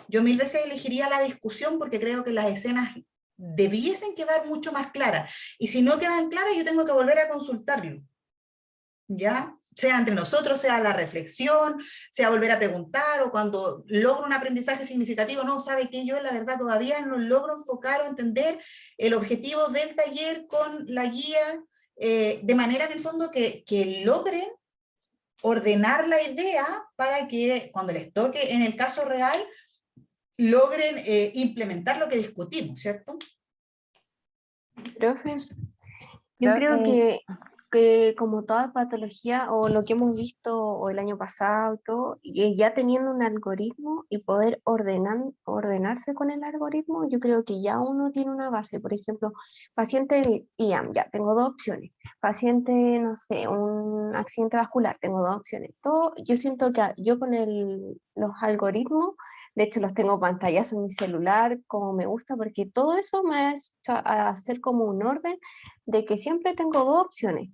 yo mil veces elegiría la discusión, porque creo que las escenas debiesen quedar mucho más claras, y si no quedan claras yo tengo que volver a consultarlo, ¿ya? Sea entre nosotros, sea la reflexión, sea volver a preguntar, o cuando logro un aprendizaje significativo, no, sabe que yo la verdad todavía no logro enfocar o entender el objetivo del taller con la guía, de manera en el fondo que logren ordenar la idea para que cuando les toque en el caso real, logren implementar lo que discutimos, ¿cierto?
Profe, yo creo que como toda patología, o lo que hemos visto o el año pasado, todo, y ya teniendo un algoritmo y poder ordenarse con el algoritmo, yo creo que ya uno tiene una base. Por ejemplo, paciente IAM, ya tengo dos opciones. Paciente, no sé, un accidente vascular, tengo dos opciones. Todo, yo siento que yo con los algoritmos, de hecho los tengo pantallazos en mi celular, como me gusta, porque todo eso me ha hecho hacer como un orden de que siempre tengo dos opciones.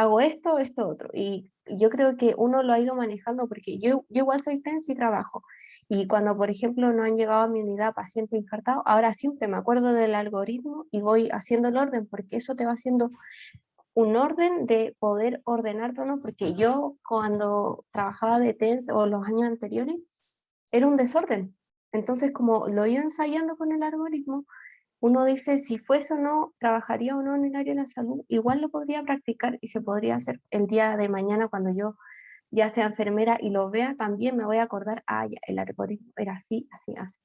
Hago esto, esto, otro. Y yo creo que uno lo ha ido manejando, porque yo igual soy TENS y trabajo. Y cuando, por ejemplo, no han llegado a mi unidad paciente infartado, ahora siempre me acuerdo del algoritmo y voy haciendo el orden, porque eso te va haciendo un orden de poder ordenar todo, porque yo cuando trabajaba de TENS o los años anteriores, era un desorden. Entonces, como lo he ido ensayando con el algoritmo, uno dice, si fuese o no, trabajaría o no en el área de la salud, igual lo podría practicar y se podría hacer el día de mañana cuando yo ya sea enfermera y lo vea, también me voy a acordar, ya, el algoritmo era así, así, así.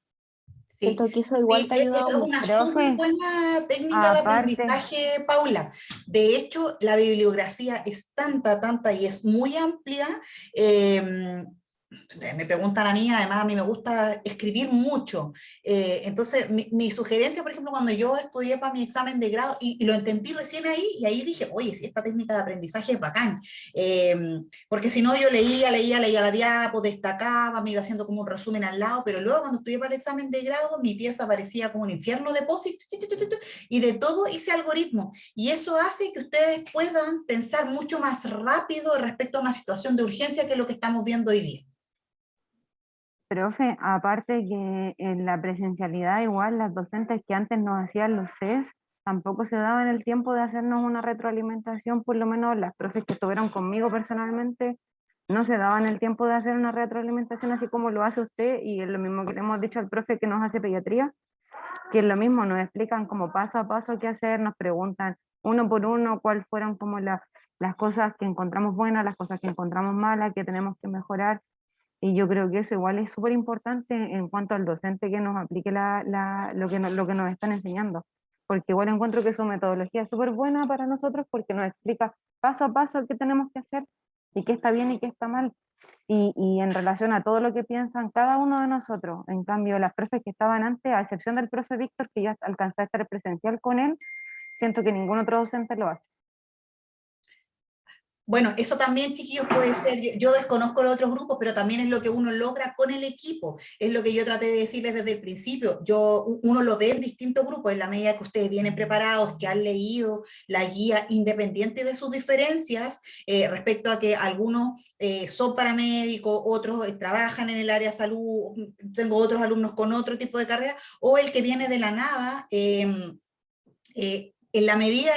Siento que eso igual te ha ayudado
es una
mucho.
súper buena técnica de aprendizaje, Paula. De hecho, la bibliografía es tanta y es muy amplia. Me preguntan a mí, además a mí me gusta escribir mucho, entonces mi sugerencia, por ejemplo, cuando yo estudié para mi examen de grado, y lo entendí recién ahí, y ahí dije, oye, si esta técnica de aprendizaje es bacán, porque si no yo leía la diapo, destacaba, me iba haciendo como un resumen al lado, pero luego cuando estudié para el examen de grado, mi pieza parecía como un infierno de POSIT, y de todo hice algoritmo, y eso hace que ustedes puedan pensar mucho más rápido respecto a una situación de urgencia, que es lo que estamos viendo hoy día.
Profe, aparte que en la presencialidad igual las docentes que antes nos hacían los CES tampoco se daban el tiempo de hacernos una retroalimentación, por lo menos las profes que estuvieron conmigo personalmente no se daban el tiempo de hacer una retroalimentación así como lo hace usted, y es lo mismo que le hemos dicho al profe que nos hace pediatría, que es lo mismo, nos explican como paso a paso qué hacer, nos preguntan uno por uno cuáles fueron como las cosas que encontramos buenas, las cosas que encontramos malas, que tenemos que mejorar. Y yo creo que eso igual es súper importante en cuanto al docente que nos aplique lo que nos están enseñando. Porque igual encuentro que su metodología es súper buena para nosotros, porque nos explica paso a paso qué tenemos que hacer y qué está bien y qué está mal. Y en relación a todo lo que piensan cada uno de nosotros. En cambio, las profes que estaban antes, a excepción del profe Víctor, que yo alcancé a estar presencial con él, siento que ningún otro docente lo hace.
Bueno, eso también, chiquillos, puede ser, yo desconozco los otros grupos, pero también es lo que uno logra con el equipo, es lo que yo traté de decirles desde el principio, uno lo ve en distintos grupos, en la medida que ustedes vienen preparados, que han leído la guía independiente de sus diferencias, respecto a que algunos son paramédicos, otros trabajan en el área de salud, tengo otros alumnos con otro tipo de carrera, o el que viene de la nada, en la medida,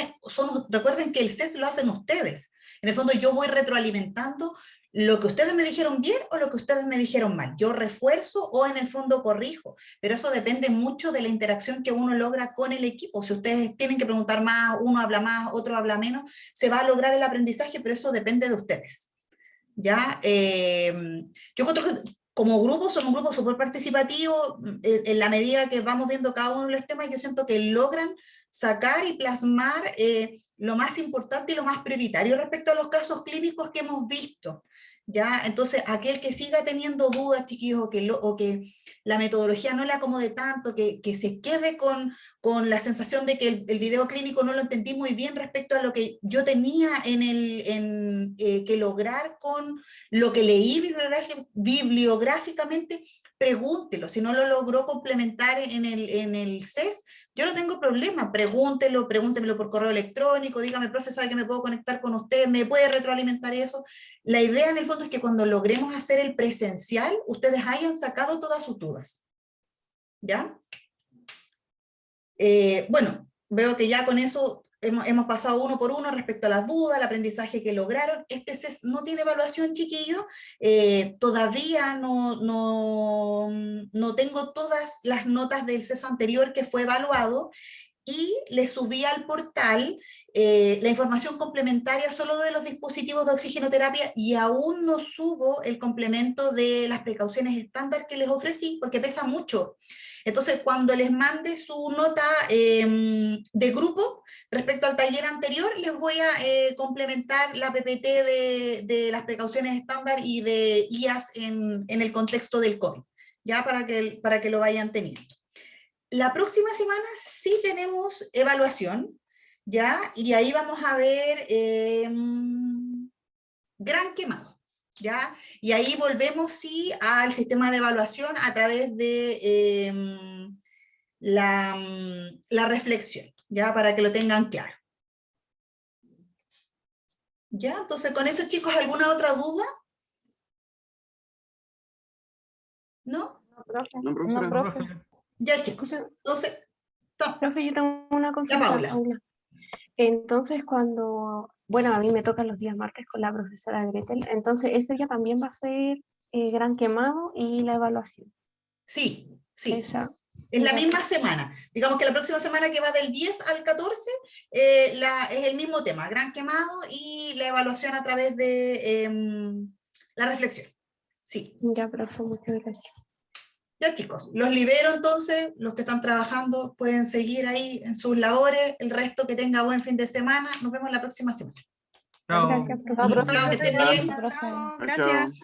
recuerden que el CES lo hacen ustedes. En el fondo yo voy retroalimentando lo que ustedes me dijeron bien o lo que ustedes me dijeron mal. Yo refuerzo o en el fondo corrijo, pero eso depende mucho de la interacción que uno logra con el equipo. Si ustedes tienen que preguntar más, uno habla más, otro habla menos, se va a lograr el aprendizaje, pero eso depende de ustedes. ¿Ya? Yo encuentro que como grupo son un grupo súper participativo, en la medida que vamos viendo cada uno de los temas, yo siento que logran sacar y plasmar lo más importante y lo más prioritario respecto a los casos clínicos que hemos visto. ¿Ya? Entonces, aquel que siga teniendo dudas, chiquillos, o que la metodología no le acomode tanto, que se quede con la sensación de que el video clínico no lo entendí muy bien respecto a lo que yo tenía que lograr con lo que leí bibliográficamente, pregúntelo. Si no lo logró complementar en el CES, yo no tengo problema, pregúntemelo por correo electrónico, dígame, profe, ¿sabe que me puedo conectar con usted? ¿Me puede retroalimentar eso? La idea en el fondo es que cuando logremos hacer el presencial, ustedes hayan sacado todas sus dudas. ¿Ya? Bueno, veo que ya con eso hemos pasado uno por uno respecto a las dudas, el aprendizaje que lograron. Este CES no tiene evaluación, chiquillos. Todavía no tengo todas las notas del CES anterior que fue evaluado, y le subí al portal la información complementaria solo de los dispositivos de oxigenoterapia, y aún no subo el complemento de las precauciones estándar que les ofrecí, porque pesa mucho. Entonces, cuando les mande su nota de grupo respecto al taller anterior, les voy a complementar la PPT de las precauciones estándar y de IAS en el contexto del COVID, ya para que lo vayan teniendo. La próxima semana sí tenemos evaluación, ¿ya? Y ahí vamos a ver gran quemado, ¿ya? Y ahí volvemos, sí, al sistema de evaluación a través de la reflexión, ¿ya? Para que lo tengan claro. ¿Ya? Entonces, con eso, chicos, ¿alguna otra duda? ¿No?
No, profe.
Ya, chicos. Entonces,
profe, yo tengo una consulta,
Paula.
Entonces, bueno, a mí me tocan los días martes con la profesora Gretel, entonces ese día también va a ser gran quemado y la evaluación.
Sí, sí.
Esa.
Es la misma semana. Digamos que la próxima semana, que va del 10 al 14, es el mismo tema, gran quemado y la evaluación a través de la reflexión. Sí.
Ya, profe, muchas gracias.
Ya, chicos, los libero entonces. Los que están trabajando pueden seguir ahí en sus labores. El resto, que tenga buen fin de semana. Nos vemos la próxima semana.
Chao.
Gracias, profe.
Chao, que estén bien.
Gracias.